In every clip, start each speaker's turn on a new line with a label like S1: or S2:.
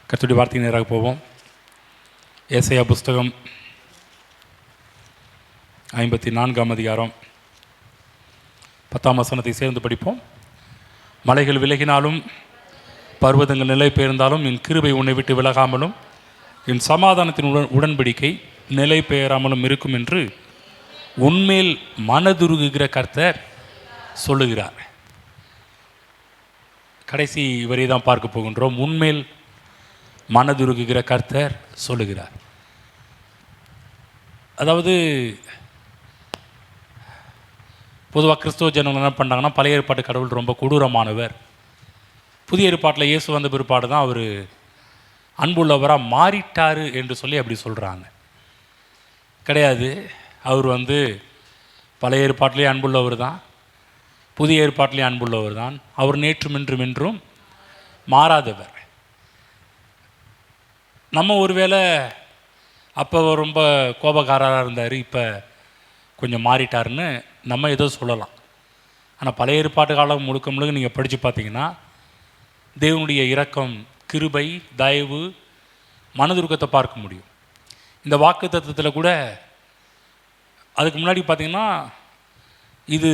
S1: கர்த்தருடைய வார்த்தை நேராக போவோம். ஏசாயா புஸ்தகம் 54ஆம் அதிகாரம் 10ஆம் வசனத்தை சேர்ந்து படிப்போம். மலைகள் விலகினாலும் பர்வதங்கள் நிலை பெயர்ந்தாலும் என் கிருபை உன்னை விட்டு விலகாமலும் என் சமாதானத்தின் உடன்படிக்கை நிலை பெயராமலும் இருக்கும் என்று உன்மேல் மனதுருகுகிற கர்த்தர் சொல்லுகிறார். கடைசி வரை தான் பார்க்க போகின்றோம். உன்மேல் மனதுருகுகிற கர்த்தர் சொல்லுகிறார். அதாவது பொதுவாக கிறிஸ்துவ ஜனங்கள் என்ன பண்ணுறாங்கன்னா, பழைய ஏற்பாட்டு கடவுள் ரொம்ப கொடூரமானவர், புதிய ஏற்பாட்டில் இயேசு வந்த பிற்பாடு தான் அவர் அன்புள்ளவராக மாறிட்டார் என்று சொல்லி அப்படி சொல்கிறாங்க. கிடையாது. அவர் பழைய ஏற்பாட்டிலே அன்புள்ளவர் தான், புதிய ஏற்பாட்டிலே அன்புள்ளவர் தான். அவர் நேற்றும் இன்றும் என்றும் மாறாதவர். நம்ம ஒருவேளை அப்போ ரொம்ப கோபக்காரராக இருந்தார், இப்போ கொஞ்சம் மாறிட்டாருன்னு நம்ம ஏதோ சொல்லலாம். ஆனால் பழைய ஏற்பாட்டு காலம் முழுக்க முழுக்க நீங்கள் படித்து பார்த்தீங்கன்னா தேவனுடைய இரக்கம், கிருபை, தயவு, மனதுருக்கத்தை பார்க்க முடியும். இந்த வாக்கு தத்துவத்தில் கூட அதுக்கு முன்னாடி பார்த்திங்கன்னா, இது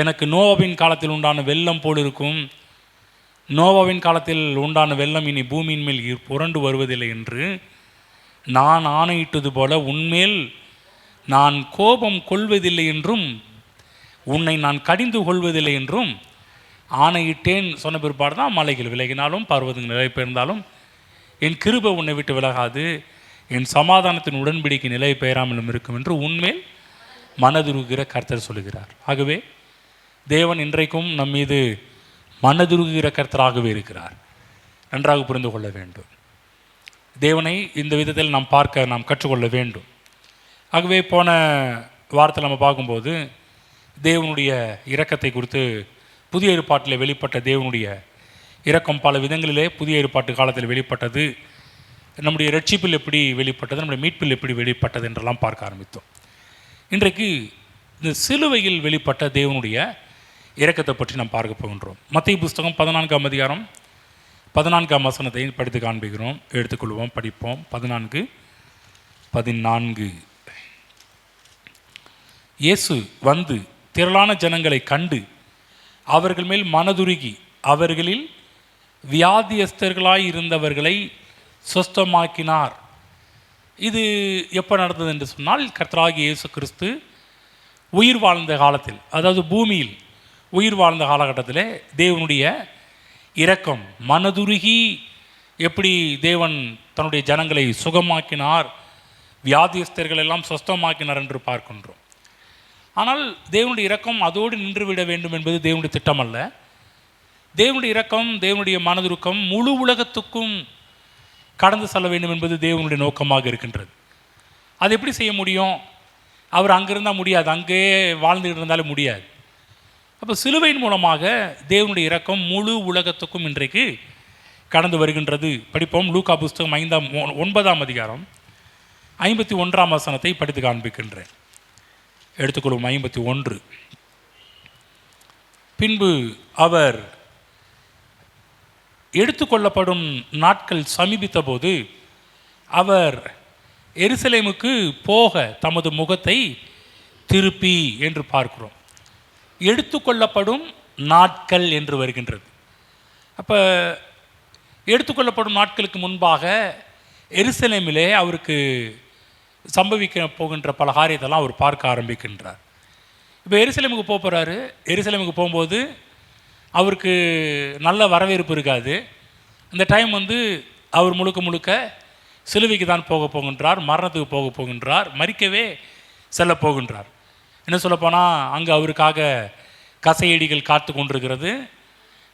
S1: எனக்கு நோவாவின் காலத்தில் உண்டான வெள்ளம் போல் இருக்கும், நோவாவின் காலத்தில் உண்டான வெள்ளம் இனி பூமியின் மேல் புரண்டு வருவதில்லை என்று நான் ஆணையிட்டது போல உன்மேல் நான் கோபம் கொள்வதில்லை என்றும் உன்னை நான் கடிந்து கொள்வதில்லை என்றும் ஆணையிட்டேன் சொன்ன பிற்பாடு தான் மலைகள் விலகினாலும் பர்வதங்கள் நிலை பெயர்ந்தாலும் என் கிருபை உன்னை விட்டு விலகாது, என் சமாதானத்தின் உடன்படிக்கை நிலை பெயராமலும் இருக்கும் என்று உன்மேல் மனதுருகிற கர்த்தர் சொல்லுகிறார். ஆகவே தேவன் இன்றைக்கும் நம் மீது மனதுருகிற கர்த்தராகவே இருக்கிறார். நன்றாக புரிந்து கொள்ள வேண்டும். தேவனை இந்த விதத்தில் நாம் கற்றுக்கொள்ள வேண்டும். ஆகவே போன வாரத்தில் நம்ம பார்க்கும்போது தேவனுடைய இரக்கத்தை குறித்து, புதிய ஏற்பாட்டில் வெளிப்பட்ட தேவனுடைய இரக்கம் பல விதங்களிலே புதிய ஏற்பாட்டு காலத்தில் வெளிப்பட்டது, நம்முடைய ரட்சிப்பில் எப்படி வெளிப்பட்டது, நம்முடைய மீட்பில் எப்படி வெளிப்பட்டது என்றெல்லாம் பார்க்க ஆரம்பித்தோம். இன்றைக்கு இந்த சிலுவையில் வெளிப்பட்ட தேவனுடைய இரக்கத்தை பற்றி நாம் பார்க்க போகின்றோம். மத்தேயு புஸ்தகம் 14ஆம் அதிகாரம் 14ஆம் வசனத்தை படித்து காண்பிக்கிறோம். எடுத்துக்கொள்வோம், படிப்போம். 14 இயேசு வந்து திரளான ஜனங்களை கண்டு அவர்கள் மேல் மனதுருகி அவர்களில் வியாதியஸ்தர்களாய் இருந்தவர்களை சுஸ்தமாக்கினார். இது எப்போ நடந்தது என்று சொன்னால், கர்த்தராகிய இயேசு கிறிஸ்து உயிர் வாழ்ந்த காலத்தில், அதாவது பூமியில் உயிர் வாழ்ந்த காலகட்டத்தில் தேவனுடைய இரக்கம், மனதுருகி எப்படி தேவன் தன்னுடைய ஜனங்களை சுகமாக்கினார், வியாதியஸ்தர்கள் எல்லாம் சுஸ்தமாக்கினார் என்று பார்க்கின்றோம். ஆனால் தேவனுடைய இரக்கம் அதோடு நின்றுவிட வேண்டும் என்பது தேவனுடைய திட்டம் அல்ல. தேவனுடைய இரக்கம், தேவனுடைய மனதுருக்கம் முழு உலகத்துக்கும் கடந்து செல்ல வேண்டும் என்பது தேவனுடைய நோக்கமாக இருக்கின்றது. அது எப்படி செய்ய முடியும்? அவர் அங்கே இருந்தால் முடியாது, அங்கே வாழ்ந்துகிட்டு இருந்தாலும் முடியாது. அப்போ சிலுவையின் மூலமாக தேவனுடைய இரக்கம் முழு உலகத்துக்கும் இன்றைக்கு கடந்து வருகின்றது. படிப்போம். லூக்கா புஸ்தகம் 9ஆம் அதிகாரம் 51ஆம் வசனத்தை படித்து காண்பிக்கின்றேன். எடுத்துக்கொள்ளும். 51. பின்பு அவர் எடுத்துக்கொள்ளப்படும் நாட்கள் சமீபித்த போது அவர் எருசலேமுக்கு போக தமது முகத்தை திருப்பி என்று பார்க்கிறோம். எடுத்துக்கொள்ளப்படும் நாட்கள் என்று வருகின்றது. அப்போ எடுத்துக்கொள்ளப்படும் நாட்களுக்கு முன்பாக எருசலேமிலே அவருக்கு சம்பவிக்க போகின்ற பல காரியத்தெல்லாம் அவர் பார்க்க ஆரம்பிக்கின்றார். இப்போ எருசலேமுக்கு போகிறாரு. எருசலேமுக்கு போகும்போது அவருக்கு நல்ல வரவேற்பு இருக்காது. இந்த டைம் அவர் முழுக்க முழுக்க சிலுவைக்கு தான் போகின்றார், மரணத்துக்கு போகின்றார், மரிக்கவே செல்ல போகின்றார். என்ன சொல்லப்போனால், அங்கே அவருக்காக கசையடிகள் காத்து கொண்டிருக்கிறது,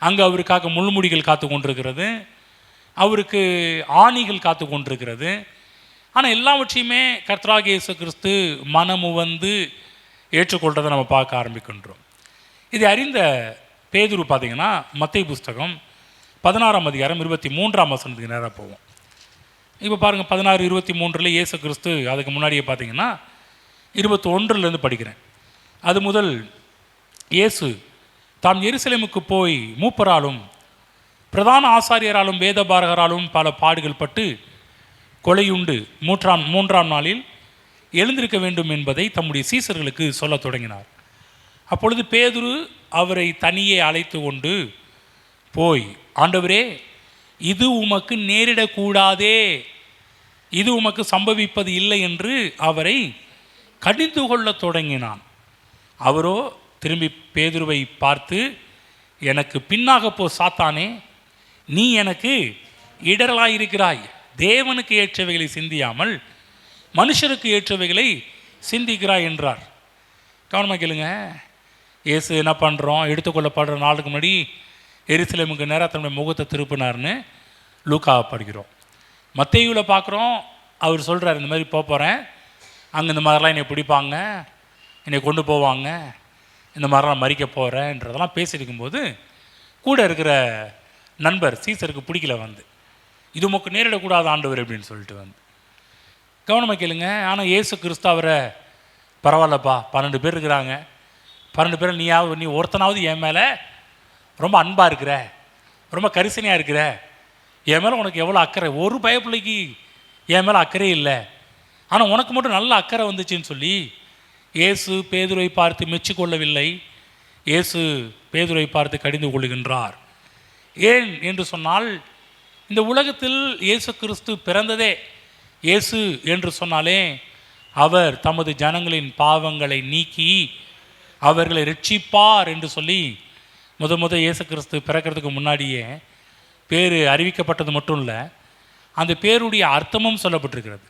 S1: அங்கே அவருக்காக முள்முடிகள் காத்து கொண்டிருக்கிறது, அவருக்கு ஆணிகள் காத்து கொண்டிருக்கிறது. ஆனால் எல்லாவற்றையுமே கர்த்தராகிய இயேசு கிறிஸ்து மனமுவந்து ஏற்றுக்கொள்கிறதை நம்ம பார்க்க ஆரம்பிக்கின்றோம். இதை அறிந்த பேதுரு பார்த்திங்கன்னா, மத்தேயு புஸ்தகம் 16ஆம் அதிகாரம் 23ஆம் வசனத்துக்கு நேராக போவோம். இப்போ பாருங்கள், 16:23 இயேசு கிறிஸ்து, அதுக்கு முன்னாடியே பார்த்திங்கன்னா 21 படிக்கிறேன். அது முதல் இயேசு தாம் எருசலேமுக்கு போய் மூப்பராலும் பிரதான ஆசாரியராலும் வேதபாரகராலும் பல பாடுகள் பட்டு கொலையுண்டு மூன்றாம் நாளில் எழுந்திருக்க வேண்டும் என்பதை தம்முடைய சீசர்களுக்கு சொல்லத் தொடங்கினார். அப்பொழுது பேதுரு அவரை தனியே அழைத்து கொண்டு போய், ஆண்டவரே, இது உமக்கு நேரிடக்கூடாதே, இது உமக்கு சம்பவிப்பது இல்லை என்று அவரை கடிந்து கொள்ள தொடங்கினான். அவரோ திரும்பி பேதுருவை பார்த்து, எனக்கு பின்னாக போ சாத்தானே, நீ எனக்கு இடரலாயிருக்கிறாய். தேவனுக்கு ஏற்றவைகளை சிந்தியாமல் மனுஷருக்கு ஏற்றவைகளை சிந்திக்கிறாய் என்றார். கவனமாக கேளுங்க. இயேசு என்ன பண்ணுறோம், எடுத்துக்கொள்ளப்படுற நாளுக்கு முன்னாடி எருசலேமுக்கு நேராக தன்னுடைய முகத்தை திருப்பினார்னு லூக்காவை படிக்கிறோம். மத்தேயுவில் பார்க்குறோம், அவர் சொல்கிறார், இந்த மாதிரி போகிறேன், அங்கே இந்த மாதிரிலாம் என்னை பிடிப்பாங்க, என்னை கொண்டு போவாங்க, இந்த மாதிரிலாம் மறிக்க போகிறேன்றதெல்லாம் பேசியிருக்கும்போது கூட இருக்கிற நண்பர் சீசருக்கு பிடிக்கல, இது உமக்கு நேரிடக்கூடாத ஆண்டவர் அப்படின்னு சொல்லிட்டு கவனமாக கேளுங்க. ஆனால் இயேசு கிறிஸ்து அவரை, பரவாயில்லப்பா, 12 பேர் இருக்கிறாங்க, 12 பேர் நீ ஒருத்தனாவது என் மேலே ரொம்ப அன்பாக இருக்கிற, ரொம்ப கரிசனையாக இருக்கிற, என் மேலே உனக்கு எவ்வளோ அக்கறை, ஒரு பயப்பிள்ளைக்கு என் மேலே அக்கறை இல்லை, ஆனால் உனக்கு மட்டும் நல்ல அக்கறை வந்துச்சுன்னு சொல்லி இயேசு பேதுருவை பார்த்து மெச்சிக்கொள்ளவில்லை. இயேசு பேதுருவை பார்த்து கடிந்து கொள்கின்றார். ஏன் என்று சொன்னால், இந்த உலகத்தில் இயேசு கிறிஸ்து பிறந்ததே, இயேசு என்று சொன்னாலே அவர் தமது ஜனங்களின் பாவங்களை நீக்கி அவர்களை ரட்சிப்பார் என்று சொல்லி முத இயேசு கிறிஸ்து பிறக்கிறதுக்கு முன்னாடியே பேர் அறிவிக்கப்பட்டது மட்டும் இல்லை, அந்த பேருடைய அர்த்தமும் சொல்லப்பட்டிருக்கிறது.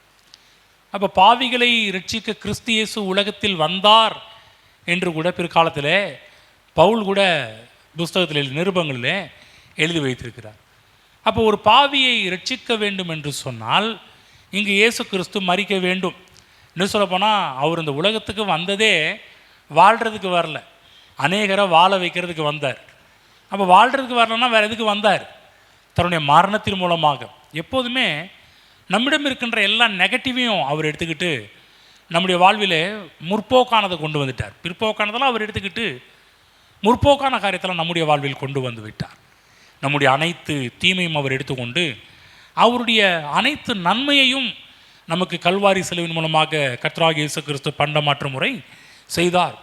S1: அப்போ பாவிகளை ரட்சிக்க கிறிஸ்து இயேசு உலகத்தில் வந்தார் என்று கூட பிற்காலத்தில் பவுல் கூட புஸ்தகத்தில் நிருபங்களில் எழுதி வைத்திருக்கிறார். அப்போ ஒரு பாவியை ரட்சிக்க வேண்டும் என்று சொன்னால் இங்கு இயேசு கிறிஸ்து மரிக்க வேண்டும். இன்னும் சொல்லப்போனால் அவர் இந்த உலகத்துக்கு வந்ததே வாழ்கிறதுக்கு வரல, அநேகரை வாழ வைக்கிறதுக்கு வந்தார். அப்போ வாழ்கிறதுக்கு வரலன்னா வேறு எதுக்கு வந்தார்? தன்னுடைய மரணத்தின் மூலமாக. எப்போதுமே நம்மிடம் இருக்கின்ற எல்லா நெகட்டிவையும் அவர் எடுத்துக்கிட்டு நம்முடைய வாழ்வில் முற்போக்கானதை கொண்டு வந்துட்டார். பிற்போக்கானதெல்லாம் அவர் எடுத்துக்கிட்டு முற்போக்கான காரியத்தெல்லாம் நம்முடைய வாழ்வில் கொண்டு வந்து விட்டார். நம்முடைய அனைத்து தீமையும் அவர் எடுத்துக்கொண்டு அவருடைய அனைத்து நன்மையையும் நமக்கு கல்வாரி சிலுவையின் மூலமாக கர்த்தராகிய இயேசு கிறிஸ்து பண்டமாற்று முறை செய்தார்.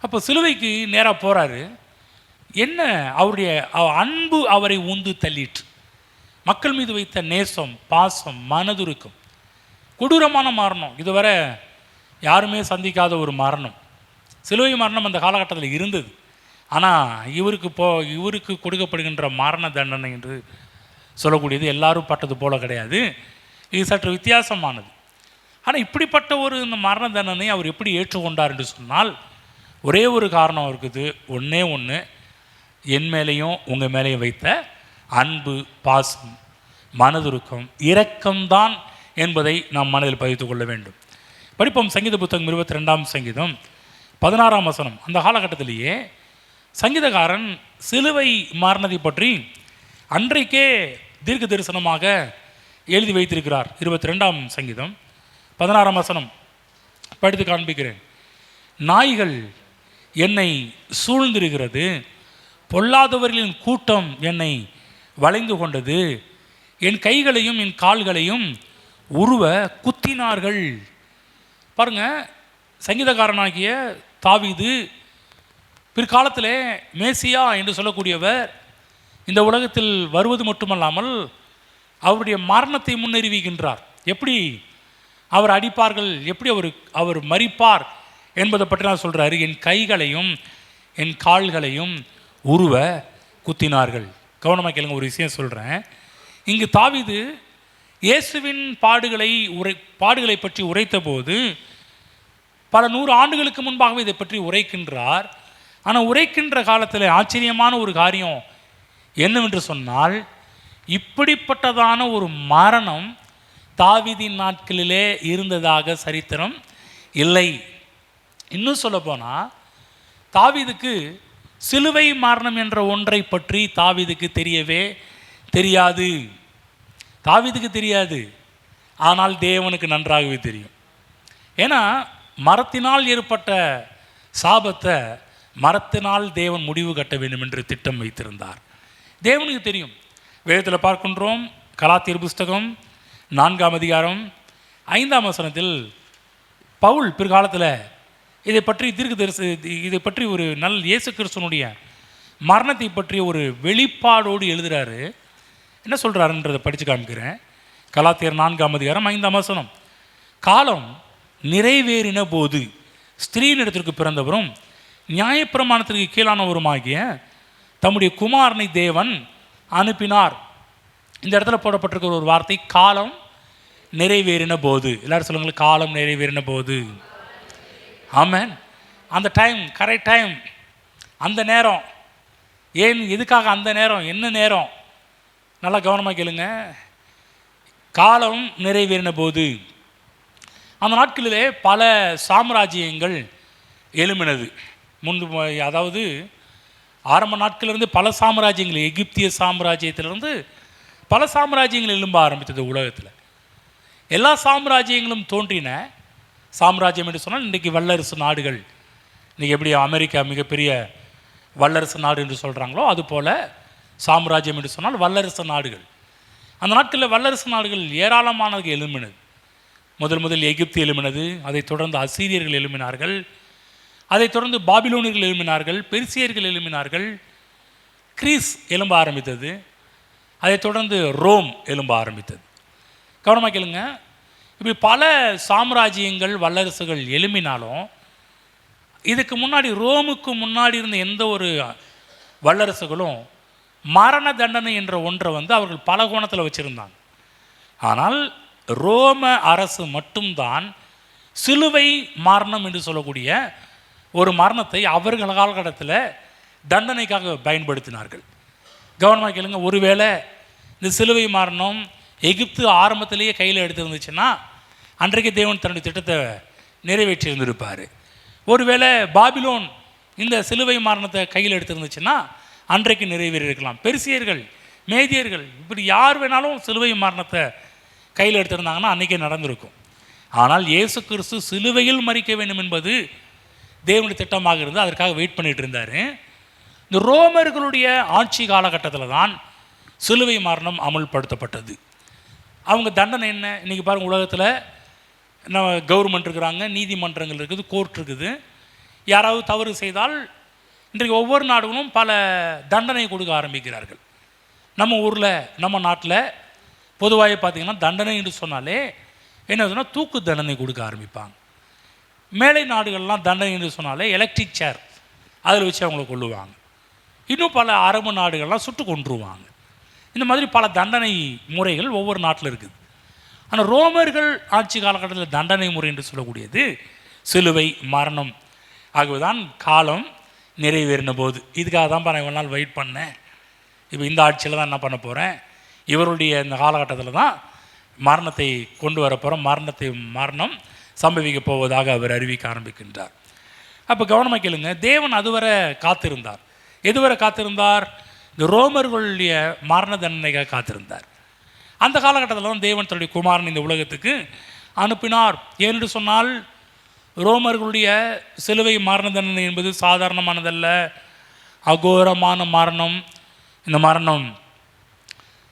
S1: அப்போ சிலுவைக்கு நேராக போகிறாரு. என்ன அவருடைய அன்பு அவரை உந்து தள்ளிற்று. மக்கள் மீது வைத்த நேசம், பாசம், மனதுருக்கம், கொடூரமான மரணம், இதுவரை யாருமே சந்திக்காத ஒரு மரணம். சிலுவை மரணம் அந்த காலகட்டத்தில் இருந்தது. ஆனால் இவருக்கு கொடுக்கப்படுகின்ற மரண தண்டனை என்று சொல்லக்கூடியது எல்லாரும் பட்டது போல கிடையாது. இது சற்று வித்தியாசமானது. ஆனால் இப்படிப்பட்ட இந்த மரண தண்டனை அவர் எப்படி ஏற்றுக்கொண்டார் என்று சொன்னால் ஒரே ஒரு காரணம் இருக்குது. ஒன்றே ஒன்று, என் மேலேயும் உங்கள் மேலேயும் வைத்த அன்பு, பாசம், மனதுருக்கம், இரக்கம்தான் என்பதை நாம் மனதில் பதித்து கொள்ள வேண்டும். படிப்போம் சங்கீத புத்தகம் 22ஆம் சங்கீதம் 16ஆம் வசனம். அந்த காலகட்டத்திலேயே சங்கீதக்காரன் சிலுவை மரணத்தை பற்றி அன்றைக்கே தீர்க்க தரிசனமாக எழுதி வைத்திருக்கிறார். 22ஆம் சங்கீதம் 16ஆம் வசனம் படித்து காண்பிக்கிறேன். நாய்கள் என்னை சூழ்ந்திருக்கிறது, பொல்லாதவர்களின் கூட்டம் என்னை வளைந்து கொண்டது, என் கைகளையும் என் கால்களையும் உருவ குத்தினார்கள். பாருங்க, சங்கீதக்காரனாகிய தாவீது பிற்காலத்தில் மேசியா என்று சொல்லக்கூடியவர் இந்த உலகத்தில் வருவது மட்டுமல்லாமல் அவருடைய மரணத்தை முன்னறிவிக்கின்றார். எப்படி அவர் அடிப்பார்கள், எப்படி அவர் மரிப்பார் என்பதை பற்றி நான் சொல்கிறாரு. என் கைகளையும் என் கால்களையும் உருவ குத்தினார்கள். கவனமாக கேளுங்க, ஒரு விஷயம் சொல்கிறேன். இங்கு தாவீது இயேசுவின் பாடுகளை பற்றி உரைத்த போது பல 100 ஆண்டுகளுக்கு முன்பாகவே இதை பற்றி உரைக்கின்றார். ஆனால் உரைக்கின்ற காலத்தில் ஆச்சரியமான ஒரு காரியம் என்னவென்று சொன்னால், இப்படிப்பட்டதான ஒரு மரணம் தாவீதின் நாட்களிலே இருந்ததாக சரித்திரம் இல்லை. இன்னும் சொல்லப்போனால் தாவீதுக்கு சிலுவை மரணம் என்ற ஒன்றை பற்றி தாவீதுக்கு தெரியவே தெரியாது. தாவீதுக்கு தெரியாது, ஆனால் தேவனுக்கு நன்றாகவே தெரியும். ஏன்னா மரத்தினால் ஏற்பட்ட சாபத்தை மரத்தினால் தேவன் முடிவு கட்ட வேண்டும் என்று திட்டம் வைத்திருந்தார். தேவனுக்கு தெரியும். வேதத்தில் பார்க்கின்றோம். கலாத்தியர் புஸ்தகம் 4ஆம் அதிகாரம் 5ஆம் வசனத்தில் பவுல் பிற்காலத்தில் இதை பற்றி ஒரு இயேசு கிறிஸ்துவனுடைய மரணத்தை பற்றிய ஒரு வெளிப்பாடோடு எழுதுகிறாரு. என்ன சொல்கிறாருன்றதை படித்து காமிக்கிறேன். கலாத்தியர் 4ஆம் அதிகாரம் 5ஆம் வசனம். காலம் நிறைவேறின போது ஸ்திரீனிடத்திற்கு பிறந்தவரும் நியாயப்பிரமாணத்திற்கு கீழானவருமாகிய தம்முடைய குமாரனை தேவன் அனுப்பினார். இந்த இடத்துல போடப்பட்டிருக்கிற ஒரு வார்த்தை காலம் நிறைவேறின போது. எல்லாரும் சொல்லுங்கள், காலம் நிறைவேறின போது. ஆமென். அந்த டைம், கரெக்ட் டைம், அந்த நேரம். ஏன், எதுக்காக அந்த நேரம், என்ன நேரம்? நல்லா கவனமாக கேளுங்க. காலம் நிறைவேறின போது அந்த நாட்களிலே பல சாம்ராஜ்யங்கள் எழும்பினது. அதாவது ஆரம்ப நாட்களிலிருந்து பல சாம்ராஜ்யங்கள், எகிப்திய சாம்ராஜ்யத்திலிருந்து பல சாம்ராஜ்யங்கள் எழும்ப ஆரம்பித்தது உலகத்தில். எல்லா சாம்ராஜ்யங்களும் தோன்றின. சாம்ராஜ்யம் என்று சொன்னால் இன்றைக்கி வல்லரசு நாடுகள். இன்றைக்கி எப்படி அமெரிக்கா மிகப்பெரிய வல்லரசு நாடு என்று சொல்கிறாங்களோ அதுபோல் சாம்ராஜ்யம் என்று சொன்னால் வல்லரசு நாடுகள். அந்த நாட்களில் வல்லரசு நாடுகள் ஏராளமானது எழும்பினது. முதல் எகிப்து எழும்பினது. அதைத் தொடர்ந்து அசீரியர்கள் எழும்பினார்கள். அதைத் தொடர்ந்து பாபிலோனியர்கள் எழும்பினார்கள். பெர்சியர்கள் எழும்பினார்கள். கிரீஸ் எழும்ப ஆரம்பித்தது. அதைத் தொடர்ந்து ரோம் எழும்ப ஆரம்பித்தது. கவனமாக கேளுங்க. இப்படி பல சாம்ராஜ்யங்கள் வல்லரசுகள் எழும்பினாலும் இதுக்கு முன்னாடி, ரோமுக்கு முன்னாடி இருந்த எந்த ஒரு வல்லரசுகளும் மரண தண்டனை என்ற ஒன்றை அவர்கள் பல கோணத்தில் வச்சுருந்தாங்க. ஆனால் ரோம அரசு மட்டும்தான் சிலுவை மரணம் என்று சொல்லக்கூடிய ஒரு மரணத்தை அவர்கள் காலகட்டத்தில் தண்டனைக்காக பயன்படுத்தினார்கள். கவனமாக கேளுங்க. ஒருவேளை இந்த சிலுவை மரணம் எகிப்து ஆரம்பத்திலேயே கையில் எடுத்துருந்துச்சுன்னா அன்றைக்கு தேவன் தன்னுடைய திட்டத்தை நிறைவேற்றியிருந்திருப்பார். ஒருவேளை பாபிலோன் இந்த சிலுவை மரணத்தை கையில் எடுத்துருந்துச்சுன்னா அன்றைக்கு நிறைவேறியிருக்கலாம். பெர்சியர்கள், மேதியர்கள், இப்படி யார் வேணாலும் சிலுவை மரணத்தை கையில் எடுத்திருந்தாங்கன்னா அன்றைக்கே நடந்திருக்கும். ஆனால் இயேசு கிறிஸ்து சிலுவையில் மரிக்க வேண்டும் என்பது தேவனுடைய திட்டமாக இருந்து அதற்காக வெயிட் பண்ணிகிட்டு இருந்தார். இந்த ரோமர்களுடைய ஆட்சி காலகட்டத்தில் தான் சிலுவை மரணம் அமல்படுத்தப்பட்டது. அவங்க தண்டனை என்ன? இன்றைக்கி பாருங்கள், உலகத்தில் நம்ம கவர்மெண்ட் இருக்கிறாங்க, நீதிமன்றங்கள் இருக்குது, கோர்ட் இருக்குது. யாராவது தவறு செய்தால் இன்றைக்கு ஒவ்வொரு நாடுகளும் பல தண்டனை கொடுக்க ஆரம்பிக்கிறார்கள். நம்ம ஊரில், நம்ம நாட்டில் பொதுவாக பார்த்திங்கன்னா தண்டனை என்று சொன்னாலே என்ன சொன்னால் தூக்கு தண்டனை கொடுக்க ஆரம்பிப்பாங்க. மேலை நாடுகள்லாம் தண்டனை என்று சொன்னாலே எலக்ட்ரிக் சேர் அதில் வச்சு அவங்கள கொள்ளுவாங்க. இன்னும் பல அரபு நாடுகள்லாம் சுட்டு கொன்றுவாங்க. இந்த மாதிரி பல தண்டனை முறைகள் ஒவ்வொரு நாட்டில் இருக்குது. ஆனால் ரோமர்கள் ஆட்சி காலகட்டத்தில் தண்டனை முறை என்று சொல்லக்கூடியது சிலுவை மரணம். ஆகவேதான் காலம் நிறைவேறின போது. இதுக்காக தான் நான் இவ்வளோ நாள் வெயிட் பண்ணேன். இப்போ இந்த ஆட்சியில் தான் என்ன பண்ண போகிறேன், இவருடைய இந்த காலகட்டத்தில் தான் மரணத்தை கொண்டு வர போகிறோம், மரணம் சம்பவிக்க போவதாக அவர் அறிவிக்க ஆரம்பிக்கின்றார். அப்போ கவனமாக கேளுங்க. தேவன் அதுவரை காத்திருந்தார். எதுவரை காத்திருந்தார்? இந்த ரோமர்களுடைய மரண தண்டனைக்காக காத்திருந்தார். அந்த காலகட்டத்தில் தான் தேவன் தன்னுடைய குமாரன் இந்த உலகத்துக்கு அனுப்பினார். ஏனென்று சொன்னால் ரோமர்களுடைய சிலுவை மரண தண்டனை என்பது சாதாரணமானதல்ல, அகோரமான மரணம். இந்த மரணம்,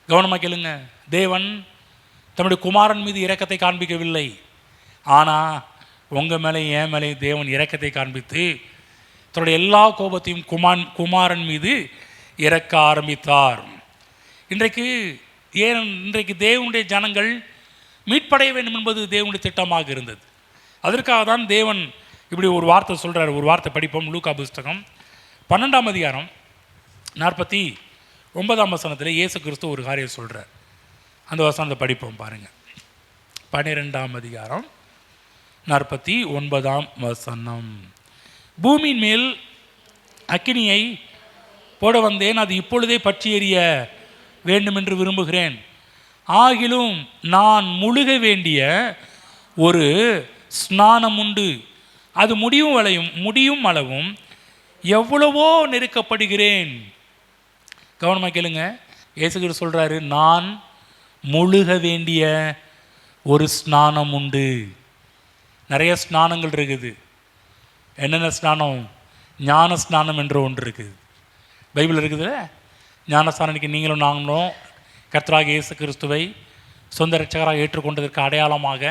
S1: கவனமாக கேளுங்க, தேவன் தன்னுடைய குமாரன் மீது இரக்கத்தை காண்பிக்கவில்லை. ஆனால் உங்கள் மேலே, என் மேலே தேவன் இரக்கத்தை காண்பித்து தன்னுடைய எல்லா கோபத்தையும் குமாரன் மீது இறக்க ஆரம்பித்தார். இன்றைக்கு தேவனுடைய ஜனங்கள் மீட்படைய வேண்டும் என்பது தேவனுடைய திட்டமாக இருந்தது. அதற்காக தான் தேவன் இப்படி ஒரு வார்த்தை சொல்கிறார். ஒரு வார்த்தை படிப்போம். லூக்கா புஸ்தகம் 12ஆம் அதிகாரம் 49ஆம் வசனத்தில் இயேசு கிறிஸ்து ஒரு காரியம் சொல்கிறார். அந்த வசனத்தை படிப்போம் பாருங்கள். 12ஆம் அதிகாரம் 49ஆம் வசனம். பூமியின் மேல் அக்கினியை போட வந்தேன், அது இப்பொழுதே பற்றி எறிய வேண்டும் என்று விரும்புகிறேன். ஆகிலும் நான் முழுக வேண்டிய ஒரு ஸ்நானம் உண்டு, அது முடியும் அளவும் எவ்வளவோ நெருக்கப்படுகிறேன். கவனமாக கேளுங்க. இயேசு கிறிஸ்து சொல்கிறாரு, நான் முழுக வேண்டிய ஒரு ஸ்நானம் உண்டு. நிறைய ஸ்நானங்கள் இருக்குது. என்னென்ன ஸ்நானம்? ஞான ஸ்நானம் என்ற ஒன்று இருக்குது. பைபிள் இருக்குதுல்ல, ஞானஸ்நானம். இன்றைக்கி நீங்களும் நாங்களும் கர்த்தராகிய இயேசு கிறிஸ்துவை சொந்த இரட்சகராக ஏற்றுக்கொண்டதற்கு அடையாளமாக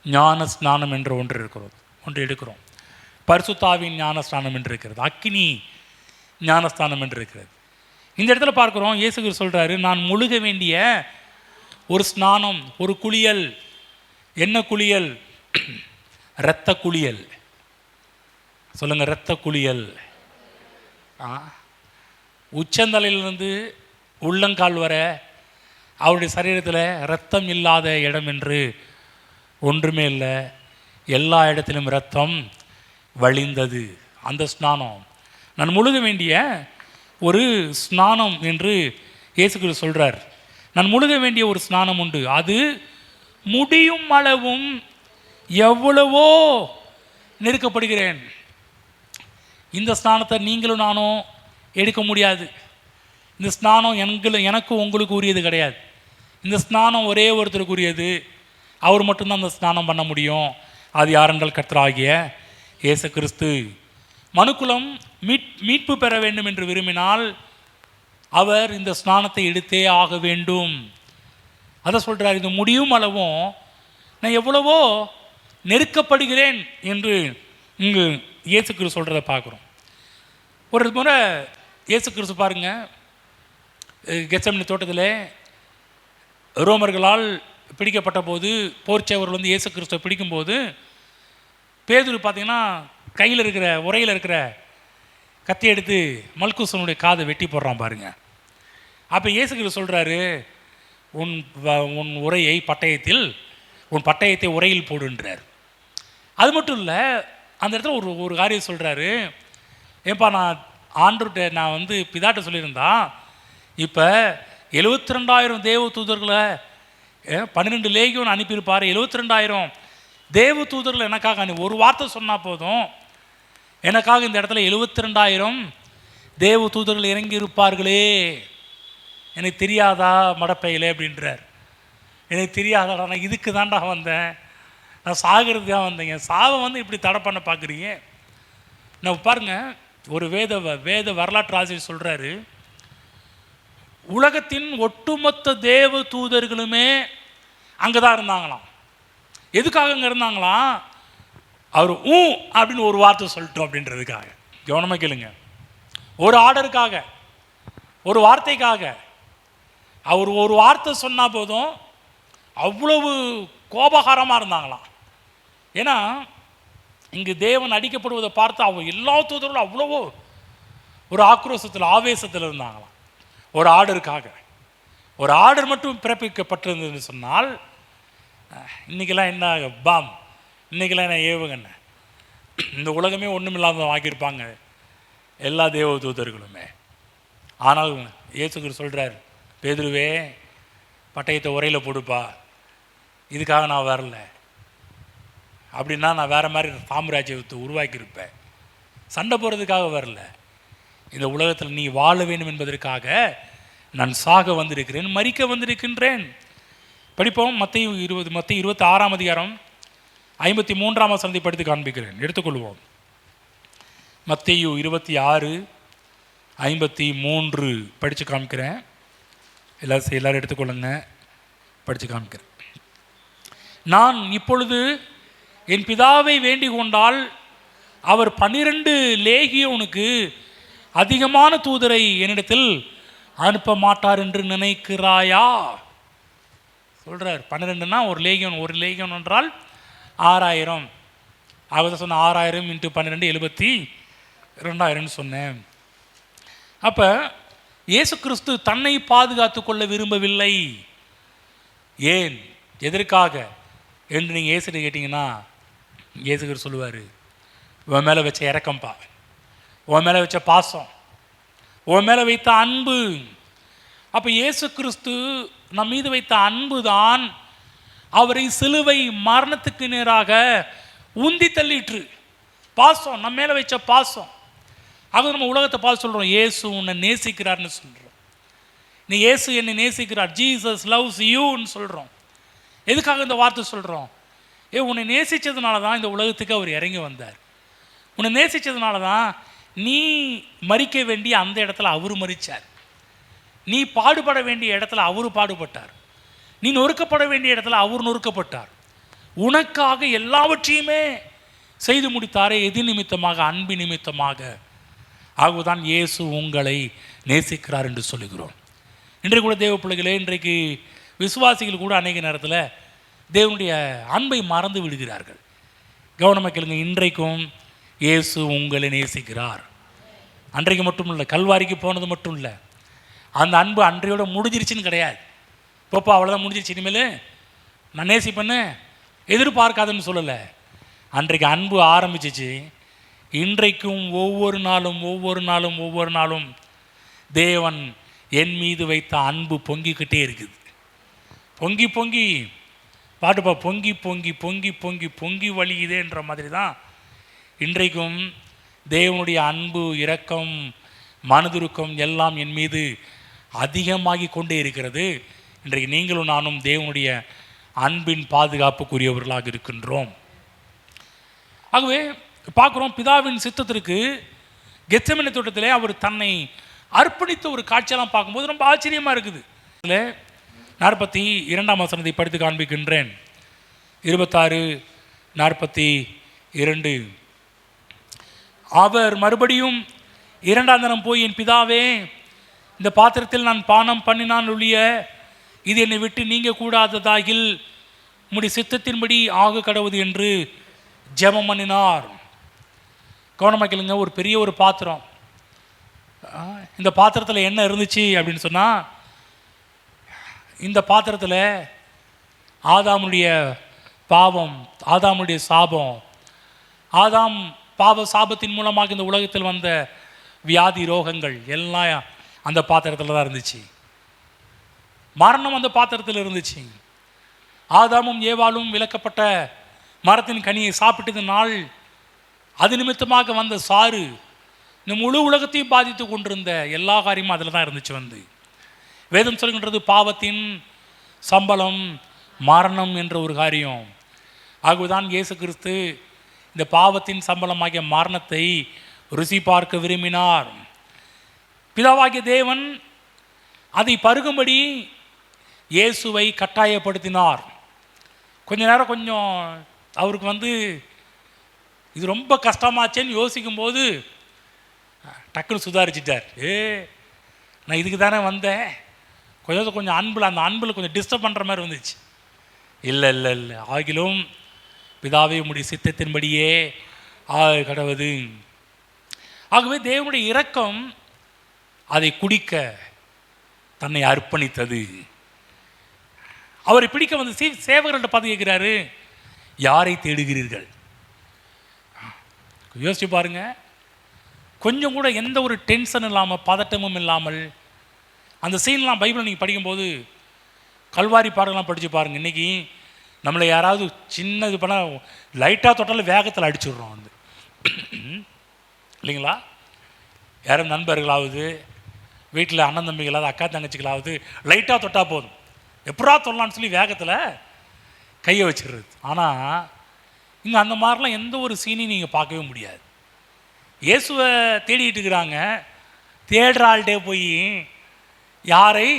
S1: ஞான ஸ்நானம் என்று ஒன்று எடுக்கிறோம். பரிசுத்தாவின் ஞான ஸ்நானம் என்று இருக்கிறது. அக்கினி ஞானஸ்தானம் என்று இருக்கிறது. இந்த இடத்துல பார்க்குறோம், இயேசு கிறிஸ்து சொல்கிறாரு, நான் முழுக வேண்டிய ஒரு ஸ்நானம், ஒரு குளியல். என்ன குளியல்? இரத்த குளியல். சொல்லுங்கள், இரத்த குளியல். உச்சந்தலையிலிருந்து உள்ளங்கால் வர அவருடைய சரீரத்தில் இரத்தம் இல்லாத இடம் என்று ஒன்றுமே இல்லை. எல்லா இடத்திலும் இரத்தம் வழிந்தது. அந்த ஸ்நானம் நான் முழுக வேண்டிய ஒரு ஸ்நானம் என்று இயேசு கிறிஸ்து சொல்கிறார். நான் முழுக வேண்டிய ஒரு ஸ்நானம் உண்டு, அது முடியும் அளவும் எவ்வளவோ நெருக்கப்படுகிறேன். இந்த ஸ்நானத்தை நீங்களும் நானும் எடுக்க முடியாது. இந்த ஸ்நானம் எனக்கு உங்களுக்கு உரியது கிடையாது. இந்த ஸ்நானம் ஒரே ஒருத்தருக்கு உரியது. அவர் மட்டும்தான் அந்த ஸ்நானம் பண்ண முடியும். அது யாரென்றால் கர்த்தராகிய இயேசு கிறிஸ்து. மனுக்குலம் மீட்பு பெற வேண்டும் என்று விரும்பினால் அவர் இந்த ஸ்நானத்தை எடுத்தே ஆக வேண்டும். அதை சொல்கிறார். இது முடியும் அளவும் நான் எவ்வளவோ நெருக்கப்படுகிறேன் என்று இங்கு இயேசு கிறிஸ்து சொல்கிறத பார்க்குறோம். ஒரு முறை இயேசு கிறிஸ்து பாருங்கள், கெத்செமனே தோட்டத்தில் ரோமர்களால் பிடிக்கப்பட்ட போது, போர்ச்சேவர்கள் வந்து இயேசு கிறிஸ்துவை பிடிக்கும்போது பேதுரு பார்த்திங்கன்னா கையில் இருக்கிற உரையில் இருக்கிற கத்தி எடுத்து மல்குசனுடைய காதை வெட்டி போடுறான் பாருங்க. அப்போ இயேசு கிறிஸ்து சொல்கிறாரு, உன் உரையை உன் பட்டயத்தை உரையில் போடுன்றார். அது மட்டும் இல்லை, அந்த இடத்துல ஒரு காரியம் சொல்கிறாரு, ஏப்பா நான் வந்து பிதாட்ட சொல்லியிருந்தா இப்போ 72,000 தேவ தூதர்களை 12 லேகியோன் அனுப்பியிருப்பார். 72,000 தேவ தூதர்கள் எனக்காக ஒரு வார்த்தை சொன்னால் போதும், எனக்காக இந்த இடத்துல 72,000 தேவ தூதர்கள் இறங்கி இருப்பார்களே. எனக்கு தெரியாதா மடப்பையிலே அப்படின்றார். எனக்கு தெரியாதாடா, நான் இதுக்கு தான்டா வந்தேன், நான் சாகிறதுக்கு தான் வந்தேங்க. சாவை வந்து இப்படி தடை பண்ண பார்க்குறீங்க. நான் பாருங்கள், ஒரு வேத வரலாற்று ஆசிரியர் சொல்கிறாரு, உலகத்தின் ஒட்டுமொத்த தேவ தூதர்களுமே அங்கே தான் இருந்தாங்களாம். எதுக்காக அங்கே இருந்தாங்களாம்? அவர் அப்படின்னு ஒரு வார்த்தை சொல்லிட்டோம் அப்படின்றதுக்காக. கவனமாக கேளுங்க, ஒரு ஆர்டருக்காக, ஒரு வார்த்தைக்காக. அவர் ஒரு வார்த்தை சொன்னால் போதும் அவ்வளவு கோபகாரமாக இருந்தாங்களாம். ஏன்னா இங்கு தேவன் அடிக்கப்படுவதை பார்த்து அவங்க எல்லா தூதர்களும் அவ்வளவோ ஒரு ஆக்ரோஷத்தில் ஆவேசத்தில் இருந்தாங்களாம். ஒரு ஆர்டருக்காக. ஒரு ஆர்டர் மட்டும் பிறப்பிக்கப்பட்டிருந்ததுன்னு சொன்னால், இன்றைக்கெல்லாம் என்ன பாம், இன்றைக்கெல்லாம் என்ன ஏவுகண்ண, இந்த உலகமே ஒன்றும் இல்லாத வாங்கியிருப்பாங்க எல்லா தேவ தூதர்களுமே. ஆனால் இயேசு கிறிஸ்து சொல்கிறார், பேதுருவே பட்டயத்தை உரையில் போடுப்பா, இதுக்காக நான் வரல. அப்படின்னா நான் வேறு மாதிரி சாம்ராஜ்யத்தை உருவாக்கியிருப்பேன். சண்டை போகிறதுக்காக வரல. இந்த உலகத்தில் நீ வாழ வேண்டும் என்பதற்காக நான் சாக வந்திருக்கிறேன், மரிக்க வந்திருக்கின்றேன். படிப்போம். மத்தேயு 26ஆம் அதிகாரம் 53ஆம் வசனத்தை படித்து காண்பிக்கிறேன், எடுத்துக்கொள்வோம். மத்தேயு 26:53 படித்து காமிக்கிறேன். எல்லாரும் எடுத்துக்கொள்ளுங்க, படித்து காமிக்கிறேன். நான் இப்பொழுது என் பிதாவை வேண்டிக் கொண்டால் அவர் 12 லேகியோனுக்கு அதிகமான தூதரை என்னிடத்தில் அனுப்ப மாட்டார் என்று நினைக்கிறாயா? சொல்கிறார். 12னா ஒரு லேகியோன் என்றால் 6,000. அவர் சொன்ன 6,000 × 12 72,000 சொன்னேன். அப்போ இயேசு கிறிஸ்து தன்னை பாதுகாத்து கொள்ள விரும்பவில்லை. ஏன், எதற்காக என்று நீங்கள் இயேசுகிட்ட கேட்டிங்கன்னா, இயேசு கிறிஸ்து சொல்லுவார், உன் மேலே வச்ச இரக்கம்பா, உன் மேலே வச்ச பாசம், உன் மேலே வைத்த அன்பு. அப்போ இயேசு கிறிஸ்து நம் மீது வைத்த அன்பு தான் அவரை சிலுவை மரணத்துக்கு நேராக உந்தி தள்ளிற்று. பாசம், நம்ம மேலே வச்ச பாசம். அது நம்ம உலகத்தை பார்த்து சொல்கிறோம், இயேசு உன்னை நேசிக்கிறார்னு சொல்கிறோம். நீ இயேசு என்னை நேசிக்கிறார், ஜீசஸ் லவ்ஸ் யூன்னு சொல்கிறோம். எதுக்காக இந்த வார்த்தை சொல்கிறோம்? உன்னை நேசித்ததுனால தான் இந்த உலகத்துக்கு அவர் இறங்கி வந்தார். உன்னை நேசித்ததுனால தான் நீ மரிக்க வேண்டிய அந்த இடத்துல அவர் மரித்தார். நீ பாடுபட வேண்டிய இடத்துல அவர் பாடுபட்டார், நீ நொறுக்கப்பட வேண்டிய இடத்துல அவர் நொறுக்கப்பட்டார். உனக்காக எல்லாவற்றையுமே செய்து முடித்தாரே, எது நிமித்தமாக? அன்பு நிமித்தமாக. ஆகவே இயேசு உங்களை நேசிக்கிறார் என்று சொல்லுகிறோம். இன்றைக்கு கூட தேவ பிள்ளைகளே, இன்றைக்கு விசுவாசிகள் கூட அநேக நேரத்தில் தேவனுடைய அன்பை மறந்து விடுகிறார்கள். கவனமாக கேளுங்க, இன்றைக்கும் இயேசு உங்களை நேசிக்கிறார். அன்றைக்கு மட்டும் இல்லை, கல்வாரிக்கு போனது மட்டும் இல்லை, அந்த அன்பு அன்றையோட முடிஞ்சிருச்சுன்னு கிடையாது. இப்போப்பா அவ்வளோதான் முடிஞ்சிருச்சு, இனிமேல் நான் நேசிப்பேன்னு எதிர்பார்க்காதுன்னு சொல்லலை. அன்றைக்கு அன்பு ஆரம்பிச்சிச்சு. இன்றைக்கும் ஒவ்வொரு நாளும் தேவன் என் மீது வைத்த அன்பு பொங்கிக்கிட்டே இருக்குது. பொங்கி பொங்கி பாட்டுப்பா, பொங்கி பொங்கி பொங்கி பொங்கி பொங்கி வழியுதேன்ற மாதிரி தான் இன்றைக்கும் தேவனுடைய அன்பு, இரக்கம், மனதுருக்கம் எல்லாம் என் மீது அதிகமாகி கொண்டே இருக்கிறது. இன்றைக்கு நீங்களும் நானும் தேவனுடைய அன்பின் பாதுகாப்புக்குரியவர்களாக இருக்கின்றோம். ஆகவே பார்க்குறோம், பிதாவின் சித்தத்திற்கு கெத்செமனே தோட்டத்திலே அவர் தன்னை அர்ப்பணித்த ஒரு காட்சியெல்லாம் பார்க்கும்போது ரொம்ப ஆச்சரியமாக இருக்குது. இதில் 42ஆம் வசனத்தை படித்து காண்பிக்கின்றேன். 26:42. அவர் மறுபடியும் 2ஆம் தினம் போய், என் பிதாவே, இந்த பாத்திரத்தில் நான் பானம் பண்ணினான் ஒழிய இது என்னை விட்டு நீங்க கூடாததாகில் உம்முடைய சித்தத்தின்படி ஆக கடவுது என்று ஜெபம் பண்ணினார். கவனமாக கேளுங்க, ஒரு பெரிய ஒரு பாத்திரம். இந்த பாத்திரத்தில் என்ன இருந்துச்சு அப்படின்னு சொன்னால், இந்த பாத்திரத்தில் ஆதாமுடைய பாவம், ஆதாமுடைய சாபம், ஆதாம் பாவ சாபத்தின் மூலமாக இந்த உலகத்தில் வந்த வியாதி ரோகங்கள் எல்லாம் அந்த பாத்திரத்தில் தான் இருந்துச்சு. மரணம் அந்த பாத்திரத்தில் இருந்துச்சு. ஆதாமும் ஏவாளும் விலக்கப்பட்ட மரத்தின் கனியை சாப்பிட்டது நாள் அது நிமித்தமாக வந்த சாறு இந்த முழு உலகத்தையும் பாதித்து கொண்டிருந்த எல்லா காரியமும் அதில் தான் இருந்துச்சு. வந்து வேதம் சொல்கின்றது, பாவத்தின் சம்பளம் மரணம் என்ற ஒரு காரியம். ஆகவேதான் இயேசு கிறிஸ்து இந்த பாவத்தின் சம்பளமாகிய மரணத்தை ருசி பார்க்க விரும்பினார். பிதாவாகிய தேவன் அதை பருகும்படி இயேசுவை கட்டாயப்படுத்தினார். கொஞ்ச நேரம் கொஞ்சம் அவருக்கு வந்து இது ரொம்ப கஷ்டமாச்சேன்னு யோசிக்கும்போது டக்குன்னு சுதாரிச்சிட்டார். நான் இதுக்கு தானே வந்தேன், கொஞ்சம் அன்பில், அந்த அன்பில் கொஞ்சம் டிஸ்டர்ப் பண்ணுற மாதிரி வந்துச்சு. இல்லை இல்லை இல்லை, ஆகிலும் பிதாவே உம்முடைய சித்தத்தின்படியே கடவுது. ஆகவே தேவனுடைய இரக்கம் அதை குடிக்க தன்னை அர்ப்பணித்தது. அவரை பிடிக்க வந்து சேவகர்கள்ட்ட பார்த்து கேட்கிறாரு, யாரை தேடுகிறீர்கள்? யோசிச்சு பாருங்க, கொஞ்சம் கூட எந்த ஒரு டென்ஷன் இல்லாமல், பதட்டமும் இல்லாமல் அந்த சீன்லாம் பைபிளை நீங்கள் படிக்கும்போது, கல்வாரி பாடலாம் படித்து பாருங்கள். இன்றைக்கி நம்மளை யாராவது சின்ன இது பண்ணால் லைட்டாக தொட்டாலும் வேகத்தில் அடிச்சுடுறோம் வந்து, இல்லைங்களா? யாரும் நண்பர்களாவது, வீட்டில் அண்ணன் தம்பிகளாவது, அக்கா தங்கச்சிகளாவது லைட்டாக தொட்டால் போதும், எப்படா தொல்லான்னு சொல்லி வேகத்தில் கையை வச்சிடுறது. ஆனால் இங்கே அந்த மாதிரிலாம் எந்த ஒரு சீனையும் நீங்கள் பார்க்கவே முடியாது. இயேசுவை தேடிட்டு இருக்கிறாங்க. தேடுற ஆள்கிட்டே போய் யாரை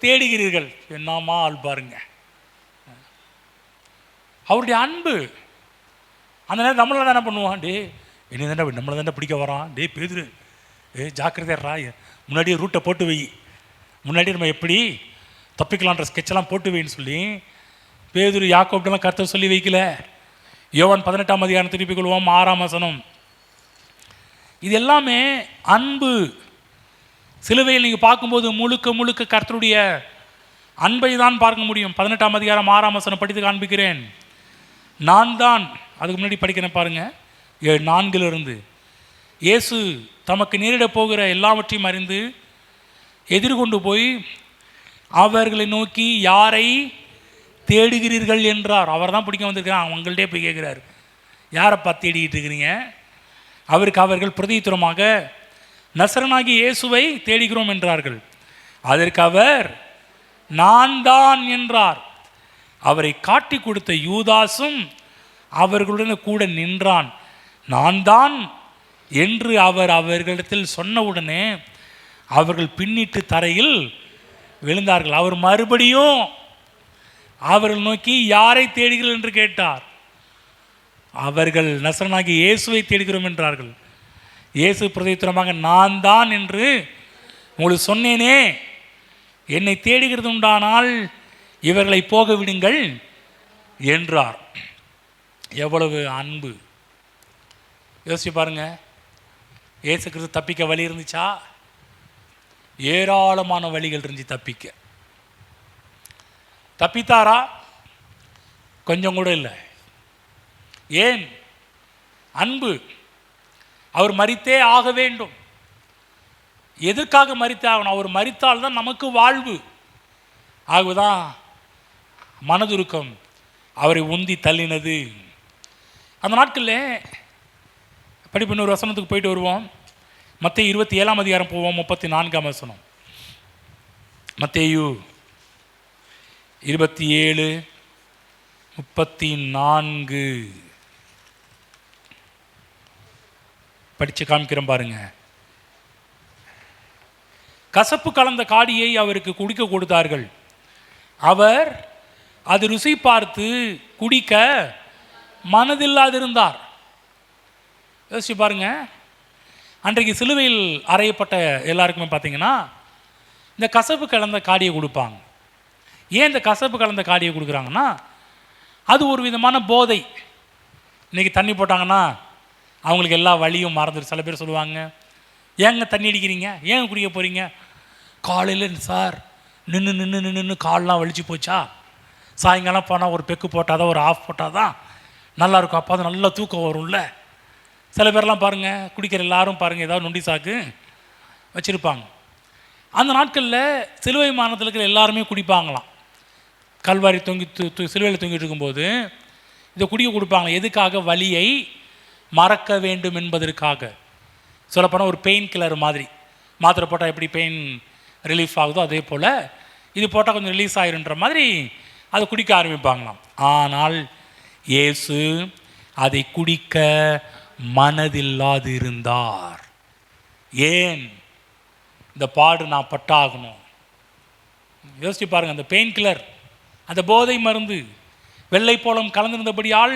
S1: தேடுகிறீர்கள்? என்னமா ஆள் பாருங்க, அவருடைய அன்பு. அந்த நேரம் நம்மளை தான் என்ன பண்ணுவான், டே என்ன தானே நம்மளை தானே பிடிக்க வரான், டே பேதுரு ஜாக்கிரதையா, முன்னாடியே ரூட்டை போட்டு வை, முன்னாடியே நம்ம எப்படி தப்பிக்கலான்ற ஸ்கெட்செல்லாம் போட்டு வைன்னு சொல்லி பேதுரு யாக்கோப்டெல்லாம் கர்த்தர் சொல்லி வைக்கல. யோவான் 18ஆம் அதிகாரம் திருப்பிக் கொள்வோம், 6ஆம் வசனம். இது எல்லாமே அன்பு. சிலுவையில் நீங்கள் பார்க்கும்போது முழுக்க முழுக்க கர்த்தருடைய அன்பை தான் பார்க்க முடியும். 18ஆம் அதிகாரம் 6ஆம் வசனம் படித்து காண்பிக்கிறேன். நான் தான், அதுக்கு முன்னாடி படிக்கிறேன் பாருங்க, 4 இயேசு தமக்கு நேரிட போகிற எல்லாவற்றையும் அறிந்து எதிர்கொண்டு போய் அவர்களை நோக்கி யாரை தேடுகிறீர்கள் என்றார். அவர் தான் பிடிக்க வந்திருக்கிறார். அவங்கள்டே போய் கேட்குறாரு, யாரைப்பா தேடிக்கிட்டு இருக்கிறீங்க? அவருக்கு அவர்கள் பிரதியுத்தரமாக நசரனாகி இயேசுவை தேடுகிறோம் என்றார்கள். அதற்கு அவர் நான் தான் என்றார். அவரை காட்டி கொடுத்த யூதாசும் அவர்களுடன் கூட நின்றான். நான் தான் என்று அவர் அவர்களிடத்தில் சொன்னவுடனே அவர்கள் பின்னிட்டு தரையில் விழுந்தார்கள். அவர் மறுபடியும் அவர்கள் நோக்கி யாரை தேடுகிறீர்கள் என்று கேட்டார். அவர்கள் நசரனாகி இயேசுவை தேடுகிறோம் என்றார்கள். இயேசு பிரதித்திரமாக நான் தான் என்று உங்களுக்கு சொன்னேனே, என்னை தேடுகிறது உண்டானால் இவர்களை போக விடுங்கள் என்றார். எவ்வளவு அன்பு! யோசிச்சு பாருங்க. இயேசு கிறிஸ்து தப்பிக்க வழி இருந்துச்சா? ஏராளமான வழிகள் இருந்துச்சு தப்பிக்க. தப்பித்தாரா? கொஞ்சம் கூட இல்லை. ஏன்? அன்பு. அவர் மரித்தே ஆக வேண்டும். எதற்காக மரித்தே ஆகணும்? அவர் மரித்தால்தான் நமக்கு வாழ்வு. ஆகதான் மனதுருக்கம் அவரை உந்தி தள்ளினது. அந்த நாட்களில் படிப்பு இன்னொரு வசனத்துக்கு போயிட்டு வருவோம். மத்தேயு 27ஆம் அதிகாரம் போவோம். 34ஆம் வசனம். மத்தேயு 27:34 படித்து காமிக்கிறேன் பாருங்க. கசப்பு கலந்த காடியை அவருக்கு குடிக்க கொடுத்தார்கள். அவர் அது ருசி பார்த்து குடிக்க மனதில்லாதிருந்தார். யோசிச்சு பாருங்க. அன்றைக்கு சிலுவையில் அறையப்பட்ட எல்லாருக்குமே பார்த்தீங்கன்னா இந்த கசப்பு கலந்த காடியை கொடுப்பாங்க. ஏன் இந்த கசப்பு கலந்த காடியை கொடுக்குறாங்கன்னா, அது ஒரு விதமான போதை. இன்றைக்கி தண்ணி போட்டாங்கன்னா அவங்களுக்கு எல்லா வழியும் மறந்துடும். சில பேர் சொல்லுவாங்க, ஏங்க தண்ணி அடிக்கிறீங்க, ஏங்க குடிக்க போகிறீங்க? காலையில் சார் நின்று நின்று நின்று நின்று கால்லாம் வலிச்சு போச்சா, சாயங்காலம் போனால் ஒரு பெக்கு போட்டால் தான், ஒரு ஆஃப் போட்டால் தான் நல்லாயிருக்கும், அப்போ அது நல்லா தூக்கம் வரும்ல. சில பேர்லாம் பாருங்கள், குடிக்கிற எல்லாரும் பாருங்கள் ஏதாவது நொண்டி சாக்கு வச்சுருப்பாங்க. அந்த நாட்களில் சிலுவை மானத்தில் இருக்கிற எல்லாருமே குடிப்பாங்களாம். கல்வாரி சிலுவையில் தொங்கிட்டு இருக்கும்போது இதை குடிக்க கொடுப்பாங்க. எதுக்காக? வலியை மறக்க வேண்டும் என்பதற்காக. சொல்லப்போனால் ஒரு பெயின் கில்லர் மாதிரி. மாத்திரை போட்டால் எப்படி பெயின் ரிலீஃப் ஆகுதோ அதே போல் இது போட்டால் கொஞ்சம் ரிலீஸ் ஆகிருன்ற மாதிரி அதை குடிக்க ஆரம்பிப்பாங்களாம். ஆனால் இயேசு அதை குடிக்க மனதில்லாது இருந்தார். ஏன்? இந்த பாடு நான் பட்டாகணும். யோசிச்சு பாருங்கள். அந்த பெயின் கில்லர், அந்த போதை மருந்து வெள்ளை போலம் கலந்திருந்தபடியால்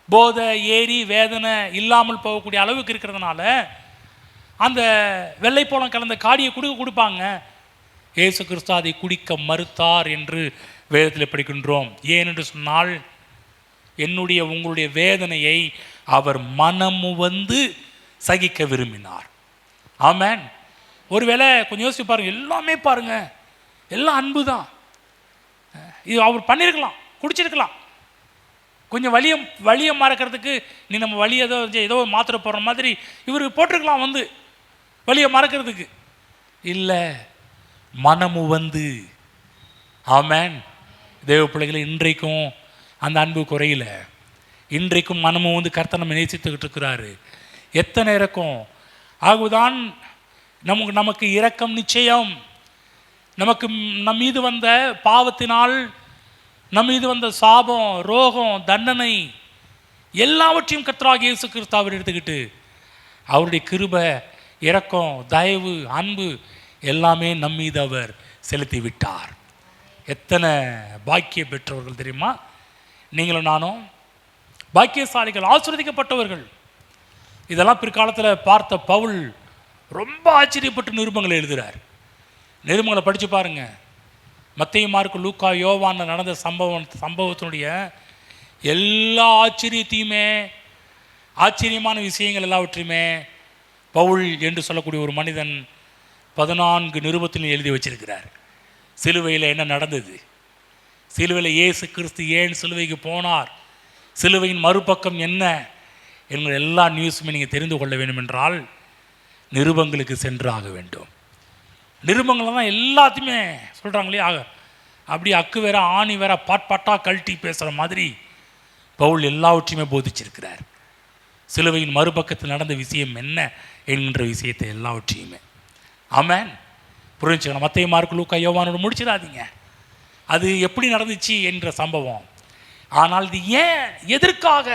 S1: போதை ஏறி வேதனை இல்லாமல் போகக்கூடிய அளவுக்கு இருக்கிறதுனால அந்த வெள்ளை போலம் கலந்த காடியை கொடுப்பாங்க. இயேசு கிறிஸ்து அதை குடிக்க மறுத்தார் என்று வேதத்தில் படிக்கின்றோம். ஏன் என்று சொன்னால், என்னுடைய உங்களுடைய வேதனையை அவர் மனமு வந்து சகிக்க விரும்பினார். ஆமென். ஒருவேளை கொஞ்சம் யோசிச்சு பாருங்கள். எல்லாமே பாருங்கள், எல்லாம் அன்பு தான். இது அவர் பண்ணியிருக்கலாம், குடிச்சிருக்கலாம். கொஞ்சம் வலியை மறக்கிறதுக்கு நீ நம்ம வலி ஏதோ மாத்திரை போடுற மாதிரி இவர் போட்டிருக்கலாம், வந்து வலியை மறக்கிறதுக்கு. இல்லை, மனமு வந்து. ஆமென். தேவ பிள்ளைகளை, இன்றைக்கும் அந்த அன்பு குறையில. இன்றைக்கும் மனமும் வந்து கர்த்தர் நம்ம நேசித்துக்கிட்டு இருக்கிறாரு. எத்தனை இறக்கம்! ஆகுதான் நமக்கு இரக்கம் நிச்சயம். நமக்கு நம் மீது வந்த பாவத்தினால் நம் மீது வந்த சாபம், ரோகம், தண்டனை எல்லாவற்றையும் கர்த்தராகிய இயேசு கிறிஸ்து அவர் எடுத்துக்கிட்டு அவருடைய கிருபை, இரக்கம், தயவு, அன்பு எல்லாமே நம் மீது அவர் செலுத்தி விட்டார். எத்தனை பாக்கிய பெற்றவர்கள் தெரியுமா? நீங்களும் நானும் பாக்கியசாலிகள், ஆசீர்வதிக்கப்பட்டவர்கள். இதெல்லாம் பிற்காலத்தில் பார்த்த பவுல் ரொம்ப ஆச்சரியப்பட்டு நிருபங்களை எழுதுகிறார். நிருபங்களை படித்து பாருங்கள். மத்தேயு, மார்க்கு, லூக்கா, யோவான் நடந்த சம்பவத்தினுடைய எல்லா ஆச்சரியமான விஷயங்கள் எல்லாவற்றையுமே பவுல் என்று சொல்லக்கூடிய ஒரு மனிதன் 14 நிருபத்தில் எழுதி வச்சிருக்கிறார். சிலுவையில் என்ன நடந்தது, சிலுவையில் இயேசு கிறிஸ்து ஏன் சிலுவைக்கு போனார், சிலுவையின் மறுபக்கம் என்ன என்கிற எல்லா நியூஸுமே நீங்கள் தெரிந்து கொள்ள வேண்டும் என்றால் நிருபங்களுக்கு சென்றாக வேண்டும். நிருபங்கள் தான் எல்லாத்தையுமே சொல்கிறாங்களே. அப்படி அக்கு வேற ஆணி வேற பாட்டா கழட்டி பேசுகிற மாதிரி பவுல் எல்லாவற்றையுமே போதிச்சிருக்கிறார். சிலுவையின் மறுபக்கத்தில் நடந்த விஷயம் என்ன என்கின்ற விஷயத்தை எல்லாவற்றையுமே. ஆமென். புரிஞ்சுக்கணும். மத்தேயு, மார்க்கு, லூக்கா, யோவானோடு முடிச்சிடாதீங்க. அது எப்படி நடந்துச்சு என்ற சம்பவம். ஆனால் இது ஏன், எதற்காக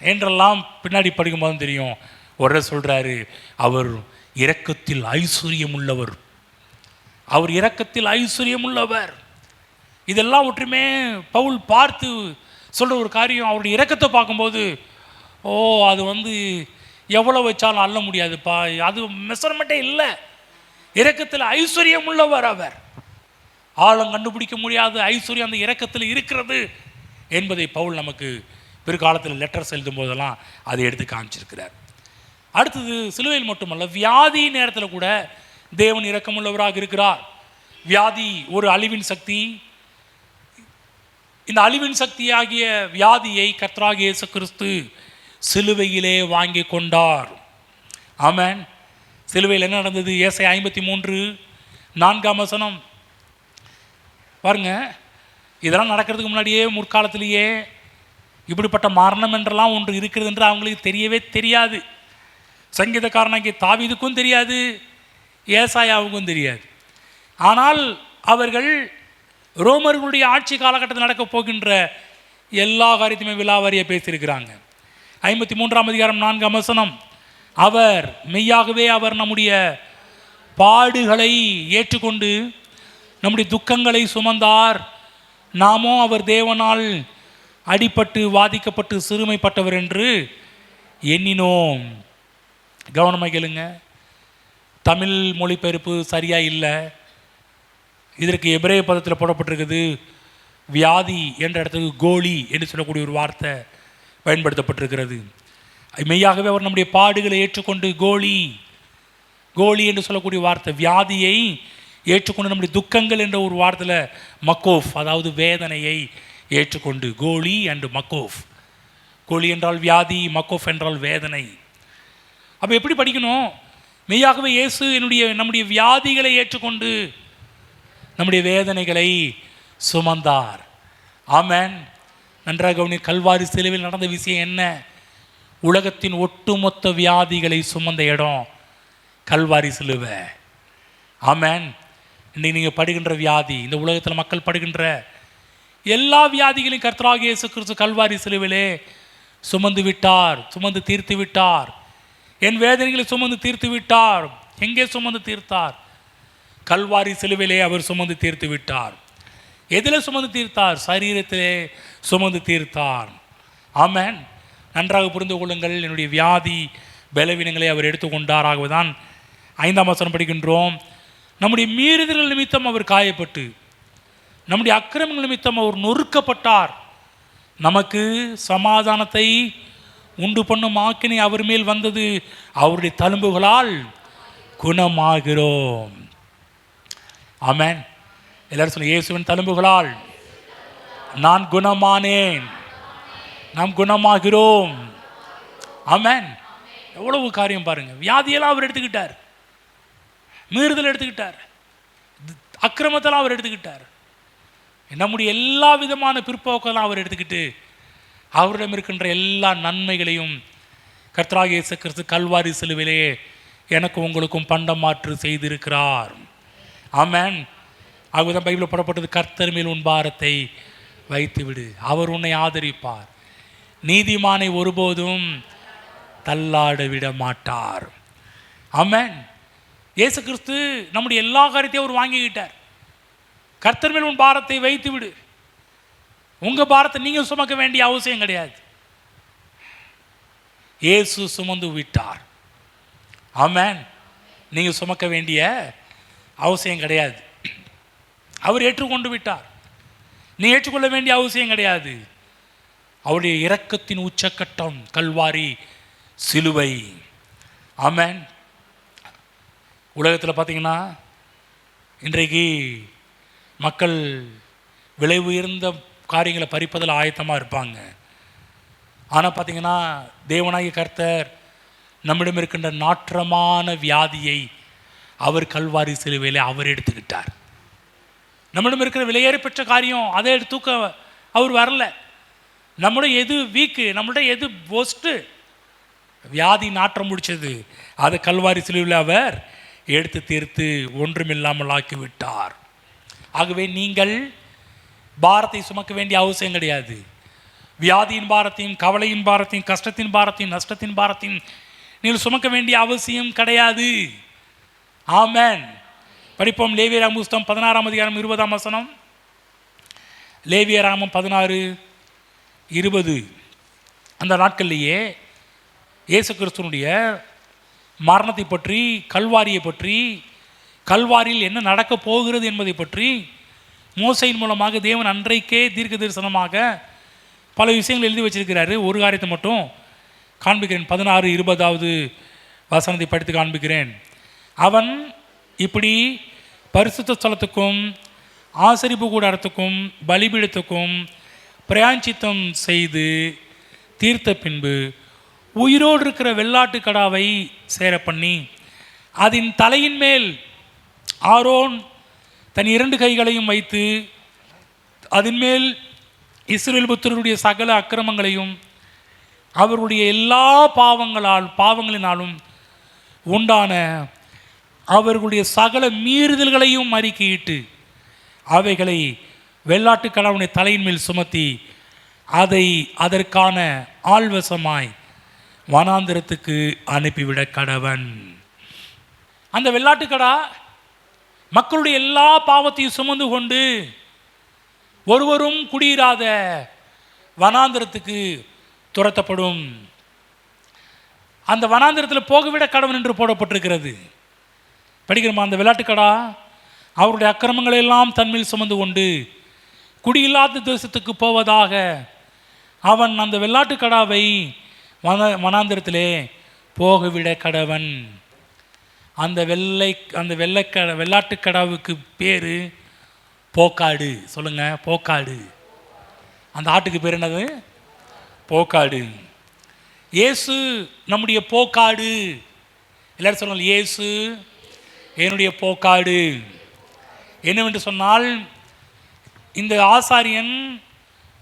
S1: என்றெல்லாம் பின்னாடி படிக்கும்போது தெரியும். ஒரே சொல்கிறாரு, அவர் இரக்கத்தில் ஐஸ்வர்யம் உள்ளவர். அவர் இரக்கத்தில் ஐஸ்வர்யம் உள்ளவர். இதெல்லாம் ஒற்றுமே பவுல் பார்த்து சொல்கிற ஒரு காரியம். அவருடைய இரக்கத்தை பார்க்கும்போது, ஓ அது எவ்வளோ வச்சாலும் அள்ள முடியாதுப்பா, அது மெஷர்மெண்ட்டே இல்லை. இரக்கத்தில் ஐஸ்வர்யம் உள்ளவர் அவர். ஆழம் கண்டுபிடிக்க முடியாத ஐஸ்வர்யம் அந்த இரக்கத்தில் இருக்கிறது என்பதை பவுல் நமக்கு பிற்காலத்தில் லெட்டர்ஸ் எழுதும் போதெல்லாம் அதை எடுத்து காமிச்சிருக்கிறார். அடுத்தது சிலுவையில் மட்டுமல்ல, வியாதி நேரத்தில் கூட தேவன் இரக்கமுள்ளவராக இருக்கிறார். வியாதி ஒரு அழிவின் சக்தி. இந்த அழிவின் சக்தியாகிய வியாதியை கர்த்தராகிய இயேசு கிறிஸ்து சிலுவையிலே வாங்கி கொண்டார். ஆமென். சிலுவையில் என்ன நடந்தது? ஏசாயா 53:4 பாருங்க. இதெல்லாம் நடக்கிறதுக்கு முன்னாடியே முற்காலத்திலேயே இப்படிப்பட்ட மரணம் என்றெல்லாம் ஒன்று இருக்கிறது என்று அவங்களுக்கு தெரியவே தெரியாது. சங்கீதக்காரனாகிய தாவீதுக்கும் தெரியாது, ஏசாயாவுக்கும் தெரியாது. ஆனால் அவர்கள் ரோமர்களுடைய ஆட்சி காலகட்டத்தில் நடக்கப் போகின்ற எல்லா காரியத்தையுமே விலாவாரியாக பேசியிருக்கிறாங்க. 53:4 அவர் மெய்யாகவே அவர் நம்முடைய பாடுகளை ஏற்றுக்கொண்டு நம்முடைய துக்கங்களை சுமந்தார், நாமோ அவர் தேவனால் அடிபட்டு வாதிக்கப்பட்டு சிறுமைப்பட்டவர் என்று எண்ணினோம். கவனமாக கேளுங்க, தமிழ் மொழிபெயர்ப்பு சரியாக இல்லை. இதற்கு எபிரேய பதத்தில் போடப்பட்டிருக்குது. வியாதி என்ற இடத்துக்கு கோலி என்று சொல்லக்கூடிய ஒரு வார்த்தை பயன்படுத்தப்பட்டிருக்கிறது. மெய்யாகவே அவர் நம்முடைய பாடுகளை ஏற்றுக்கொண்டு, கோலி என்று சொல்லக்கூடிய வார்த்தை வியாதியை ஏற்றுக்கொண்டு, நம்முடைய துக்கங்கள் என்ற ஒரு வார்த்தையில் மக்கோஃப், அதாவது வேதனையை ஏற்றுக்கொண்டு, கோலி அண்டு மக்கோஃப். கோலி என்றால் வியாதி, மக்கோஃப் என்றால் வேதனை. அப்போ எப்படி படிக்கணும்? மெய்யாகவே இயேசு நம்முடைய வியாதிகளை ஏற்றுக்கொண்டு நம்முடைய வேதனைகளை சுமந்தார். ஆமென். நன்றாக கவனி. கல்வாரி சிலுவையில் நடந்த விஷயம் என்ன? உலகத்தின் ஒட்டுமொத்த வியாதிகளை சுமந்த இடம் கல்வாரி சிலுவை. ஆமென். இன்றைக்கு நீங்கள் படுகின்ற வியாதி, இந்த உலகத்தில் மக்கள் படுகின்ற எல்லா வியாதிகளையும் கர்த்தராகிய இயேசு கிறிஸ்து கல்வாரி சிலுவிலே சுமந்து விட்டார், சுமந்து தீர்த்து விட்டார். என் வேதனைகளை சுமந்து தீர்த்து விட்டார். எங்கே சுமந்து தீர்த்தார்? கல்வாரி சிலுவிலே அவர் சுமந்து தீர்த்து விட்டார். எதில் சுமந்து தீர்த்தார்? சரீரத்திலே சுமந்து தீர்த்தார். ஆமென். நன்றாக புரிந்து கொள்ளுங்கள். என்னுடைய வியாதி பலவீனங்களை அவர் எடுத்துக்கொண்டார். ஆகவேதான் 5 படிக்கின்றோம். நம்முடைய மீறுதல்கள் நிமித்தம் அவர் காயப்பட்டு, நம்முடைய அக்கிரமங்கள் நிமித்தம் அவர் நொறுக்கப்பட்டார். நமக்கு சமாதானத்தை உண்டு பண்ணும் ஆக்கினை அவர் மேல் வந்தது, அவருடைய தழும்புகளால் குணமாகிறோம். ஆமென். எல்லாரும் சொல்லுங்க, இயேசுவின் தழும்புகளால் நான் குணமானேன், நாம் குணமாகிறோம். ஆமென். எவ்வளவு காரியம் பாருங்க. வியாதியெல்லாம் அவர் எடுத்துக்கிட்டார், மீறுதல் எடுத்துக்கிட்டார், அக்கிரமத்தெல்லாம் அவர் எடுத்துக்கிட்டார், நம்முடைய எல்லா விதமான பிற்போக்கெல்லாம் அவர் எடுத்துக்கிட்டு அவரிடம் இருக்கின்ற எல்லா நன்மைகளையும் கர்த்தராகிய இயேசு கிறிஸ்து கல்வாரி சிலுவிலே எனக்கு உங்களுக்கும் பண்டமாற்று செய்திருக்கிறார். ஆமென். ஆகவேதான் பைபிளில் போடப்பட்டது, கர்த்தர் மேல் உன் பாரத்தை வைத்து விடு, அவர் உன்னை ஆதரிப்பார், நீதிமானை ஒருபோதும் தள்ளாட விட மாட்டார். ஆமென். இயேசு கிறிஸ்து நம்முடைய எல்லா காரியத்தையும் அவர் வாங்கிக்கிட்டார். கர்த்தர் மேல் உன் பாரத்தை வைத்து விடு. உங்கள் பாரத்தை நீங்கள் சுமக்க வேண்டிய அவசியம் கிடையாது, இயேசு சுமந்து விட்டார். ஆமென். நீங்கள் சுமக்க வேண்டிய அவசியம் கிடையாது, அவர் ஏற்றுக்கொண்டு விட்டார். நீ ஏற்றுக்கொள்ள வேண்டிய அவசியம் கிடையாது. அவருடைய இரக்கத்தின் உச்சக்கட்டம் கல்வாரி சிலுவை. ஆமென். உலகத்தில் பார்த்தீங்கன்னா இன்றைக்கு மக்கள் விலை உயர்ந்த காரியங்களை பறிப்பதில் ஆயத்தமாக இருப்பாங்க. ஆனால் பார்த்தீங்கன்னா தேவனாகிய கர்த்தர் நம்மிடம் இருக்கின்ற நாற்றமான வியாதியை அவர் கல்வாரி சிலுவையில் அவர் எடுத்துக்கிட்டார். நம்மிடம் இருக்கிற விலையேறி பெற்ற காரியம் அதை தூக்க அவர் வரல. நம்முடைய எது வீக்கு, நம்முடைய எது ஒஸ்ட்டு, வியாதி நாற்றம் முடிச்சது, அதை கல்வாரி சிலுவையில் அவர் எடுத்து தீர்த்து ஒன்றுமில்லாமல் ஆக்கிவிட்டார். ஆகவே நீங்கள் பாரத்தை சுமக்க வேண்டிய அவசியம் கிடையாது. வியாதியின் பாரத்தையும், கவலையின் பாரத்தையும், கஷ்டத்தின் பாரத்தையும், நஷ்டத்தின் பாரத்தையும் நீங்கள் சுமக்க வேண்டிய அவசியம் கிடையாது. ஆமென். படிப்போம். லேவியராகமம் புஸ்தகம் 16ஆம் அதிகாரம் 20ஆம் வசனம். லேவியராகமம் 16:20. அந்த நாட்கள்லேயே இயேசு கிறிஸ்துவனுடைய மரணத்தை பற்றி, கல்வாரியை பற்றி, கல்வாரியில் என்ன நடக்கப் போகிறது என்பதை பற்றி மோசையின் மூலமாக தேவன் அன்றைக்கே தீர்க்க தரிசனமாக பல விஷயங்கள் எழுதி வச்சிருக்கிறாரு. ஒரு காரியத்தை மட்டும் காண்பிக்கிறேன். 16:20 வசனத்தை படித்து காண்பிக்கிறேன். அவன் இப்படி பரிசுத்த ஸ்தலத்துக்கும் ஆசரிப்பு கூடாரத்துக்கும் பலிபீடத்துக்கும் பிராயச்சித்தம் செய்து தீர்த்த பின்பு உயிரோடு இருக்கிற வெள்ளாட்டு கடாவை சேர பண்ணி அதன் தலையின் மேல் ஆரோன் தன் 2 கைகளையும் வைத்து அதன் மேல் இஸ்ரவேல் புத்திரருடைய சகல அக்கிரமங்களையும் அவருடைய எல்லா பாவங்களினாலும் உண்டான அவர்களுடைய சகல மீறுதல்களையும் அறிக்கையிட்டு அவைகளை வெள்ளாட்டு கடாவுடைய தலையின் மேல் சுமத்தி அதை அதற்கான ஆள்வசமாய் வனாந்திரத்துக்கு அனுப்பிவிட கடவன். அந்த வெள்ளாட்டுக்கடா மக்களுடைய எல்லா பாவத்தையும் சுமந்து கொண்டு ஒருவரும் குடியிராத வனாந்திரத்துக்கு துரத்தப்படும். அந்த வனாந்திரத்தில் போகவிட கடவன் என்று போடப்பட்டிருக்கிறது. படிக்கிறோமா? அந்த வெள்ளாட்டுக்கடா அவருடைய அக்கிரமங்களை எல்லாம் தன்மேல் சுமந்து கொண்டு குடியில்லாத தேசத்துக்கு போவதாக அவன் அந்த வெள்ளாட்டுக்கடாவை வனாந்திரத்திலே போகவிட கடவன். அந்த வெள்ளாட்டுக்கடாவுக்கு பேர் போக்காடு. சொல்லுங்க, போக்காடு. அந்த ஆட்டுக்கு பேர் என்னது? போக்காடு. இயேசு நம்முடைய போக்காடு. எல்லாரும் சொல்லுங்கள், இயேசு என்னுடைய போக்காடு. என்னவென்று சொன்னால், இந்த ஆசாரியன்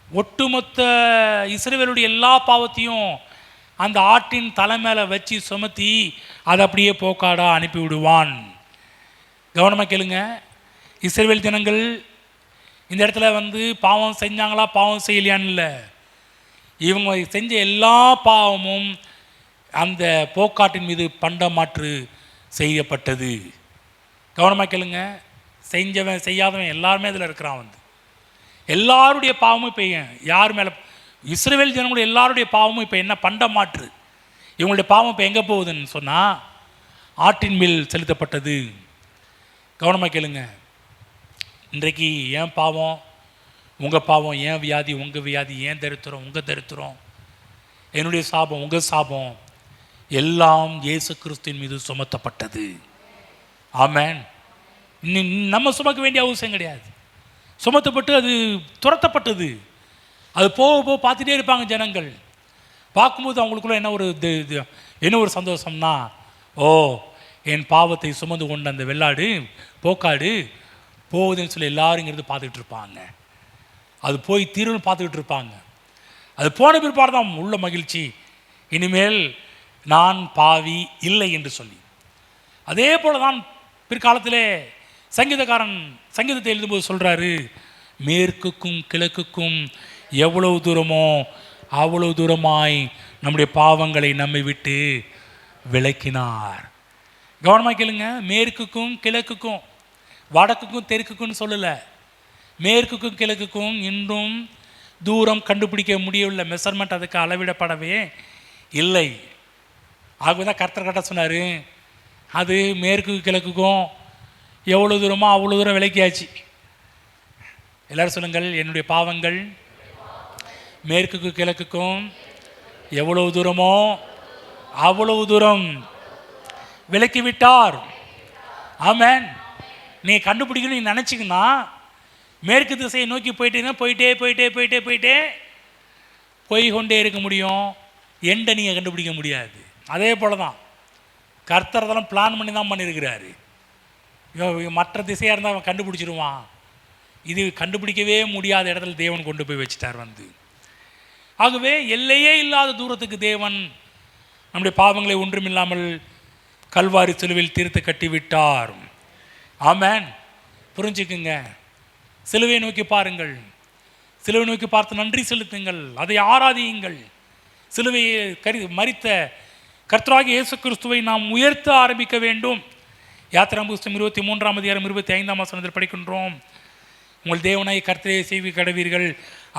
S1: ஒட்டுமொத்த இஸ்ரவேலுடைய எல்லா பாவத்தையும் அந்த ஆட்டின் தலை மேலே வச்சு சுமத்தி அதை அப்படியே போக்காடா அனுப்பி விடுவான். கவனமாக கேளுங்க. இஸ்ரவேல் ஜனங்கள் இந்த இடத்துல பாவம் செஞ்சாங்களா பாவம் செய்யலையான்னு இல்லை, இவங்க செஞ்ச எல்லா பாவமும் அந்த போக்காட்டின் மீது பண்டமாற்று செய்யப்பட்டது. கவனமாக கேளுங்க. செஞ்சவன் செய்யாதவன் எல்லாருமே இதில் இருக்கிறான். எல்லாருடைய பாவமும் இப்போ யார் மேலே? இஸ்ரவேல் ஜனங்களுடைய எல்லாருடைய பாவமும் இப்போ என்ன? பண்டமாற்று. இவங்களுடைய பாவம் இப்போ எங்கே போகுதுன்னு சொன்னால் ஆட்டின் மேல் செலுத்தப்பட்டது. கவனமாக கேளுங்க. இன்றைக்கு ஏன் பாவம் உங்கள் பாவம், ஏன் வியாதி உங்கள் வியாதி, ஏன் தரித்திரம் உங்கள் தரித்திரம், என்னுடைய சாபம் உங்கள் சாபம் எல்லாம் இயேசு கிறிஸ்துவின் மீது சுமத்தப்பட்டது. ஆமென். நம்ம சுமக்க வேண்டிய அவசியம் கிடையாது. சுமத்தப்பட்டு அது துரத்தப்பட்டது. அது போக பார்த்துட்டே இருப்பாங்க ஜனங்கள். பார்க்கும்போது அவங்களுக்குள்ள என்ன ஒரு சந்தோஷம்னா, ஓ என் பாவத்தை சுமந்து கொண்ட அந்த வெள்ளாடு போக்காடு போகுதுன்னு சொல்லி எல்லாரும் இங்கிருந்து பார்த்துக்கிட்டு இருப்பாங்க. அது போய் தீர்வுன்னு பார்த்துக்கிட்டு இருப்பாங்க. அது போன பிற்பாடு தான் உள்ள மகிழ்ச்சி, இனிமேல் நான் பாவி இல்லை என்று சொல்லி. அதே போல தான் பிற்காலத்திலே சங்கீதக்காரன் சங்கீதத்தை எழுதும்போது சொல்கிறாரு, மேற்குக்கும் கிழக்குக்கும் எவ்வளவு தூரமோ அவ்வளவு தூரமாய் நம்முடைய பாவங்களை நம்மை விட்டு விலக்கினார். கவனமாக கேளுங்க. மேற்குக்கும் கிழக்குக்கும், வடக்குக்கும் தெற்குக்கும் சொல்லலை, மேற்குக்கும் கிழக்குக்கும் இன்றும் தூரம் கண்டுபிடிக்க முடியவில்லை. மெஷர்மெண்ட் அதுக்கு அளவிடப்படவே இல்லை. ஆகவே தான் கர்த்தர் கட்ட சொன்னார், அது மேற்கு கிழக்குக்கும் எவ்வளோ தூரமோ அவ்வளோ தூரம் விலக்கியாச்சு. எல்லாரும் சொல்லுங்கள், என்னுடைய பாவங்கள் மேற்குக்கும் கிழக்குக்கும் எவ்வளவு தூரமோ அவ்வளவு தூரம் விலக்கிவிட்டார். ஆமென். நீ கண்டுபிடிக்கணும் நீ நினச்சிங்கன்னா மேற்கு திசையை நோக்கி போயிட்டீங்கன்னா போயிட்டே போய் கொண்டே இருக்க முடியும். எண்டை நீங்கள் கண்டுபிடிக்க முடியாது. அதே போல தான் கர்த்தர் அதெல்லாம் பிளான் பண்ணி தான் பண்ணியிருக்கிறாரு. மற்ற திசையாக இருந்தால் அவன் கண்டுபிடிச்சிருவான். இது கண்டுபிடிக்கவே முடியாத இடத்துல தேவன் கொண்டு போய் வச்சுட்டார். ஆகவே எல்லையே இல்லாத தூரத்துக்கு தேவன் நம்முடைய பாவங்களை ஒன்றுமில்லாமல் கல்வாரி சிலுவையில் தீர்த்து கட்டிவிட்டார். ஆமென். புரிஞ்சுக்குங்க. சிலுவையை நோக்கி பாருங்கள், சிலுவை நோக்கி பார்த்து நன்றி செலுத்துங்கள், அதை ஆராதியுங்கள். சிலுவையை மரித்த கர்த்தராகிய இயேசு கிறிஸ்துவை நாம் உயர்த்த ஆரம்பிக்க வேண்டும். யாத்திராகமம் புஸ்தகம் 23ஆம் அதிகாரம் 25ஆம் வசனத்தில் படிக்கின்றோம், உங்கள் தேவனாய் கர்த்தரை சேவிக்க கடவீர்கள்,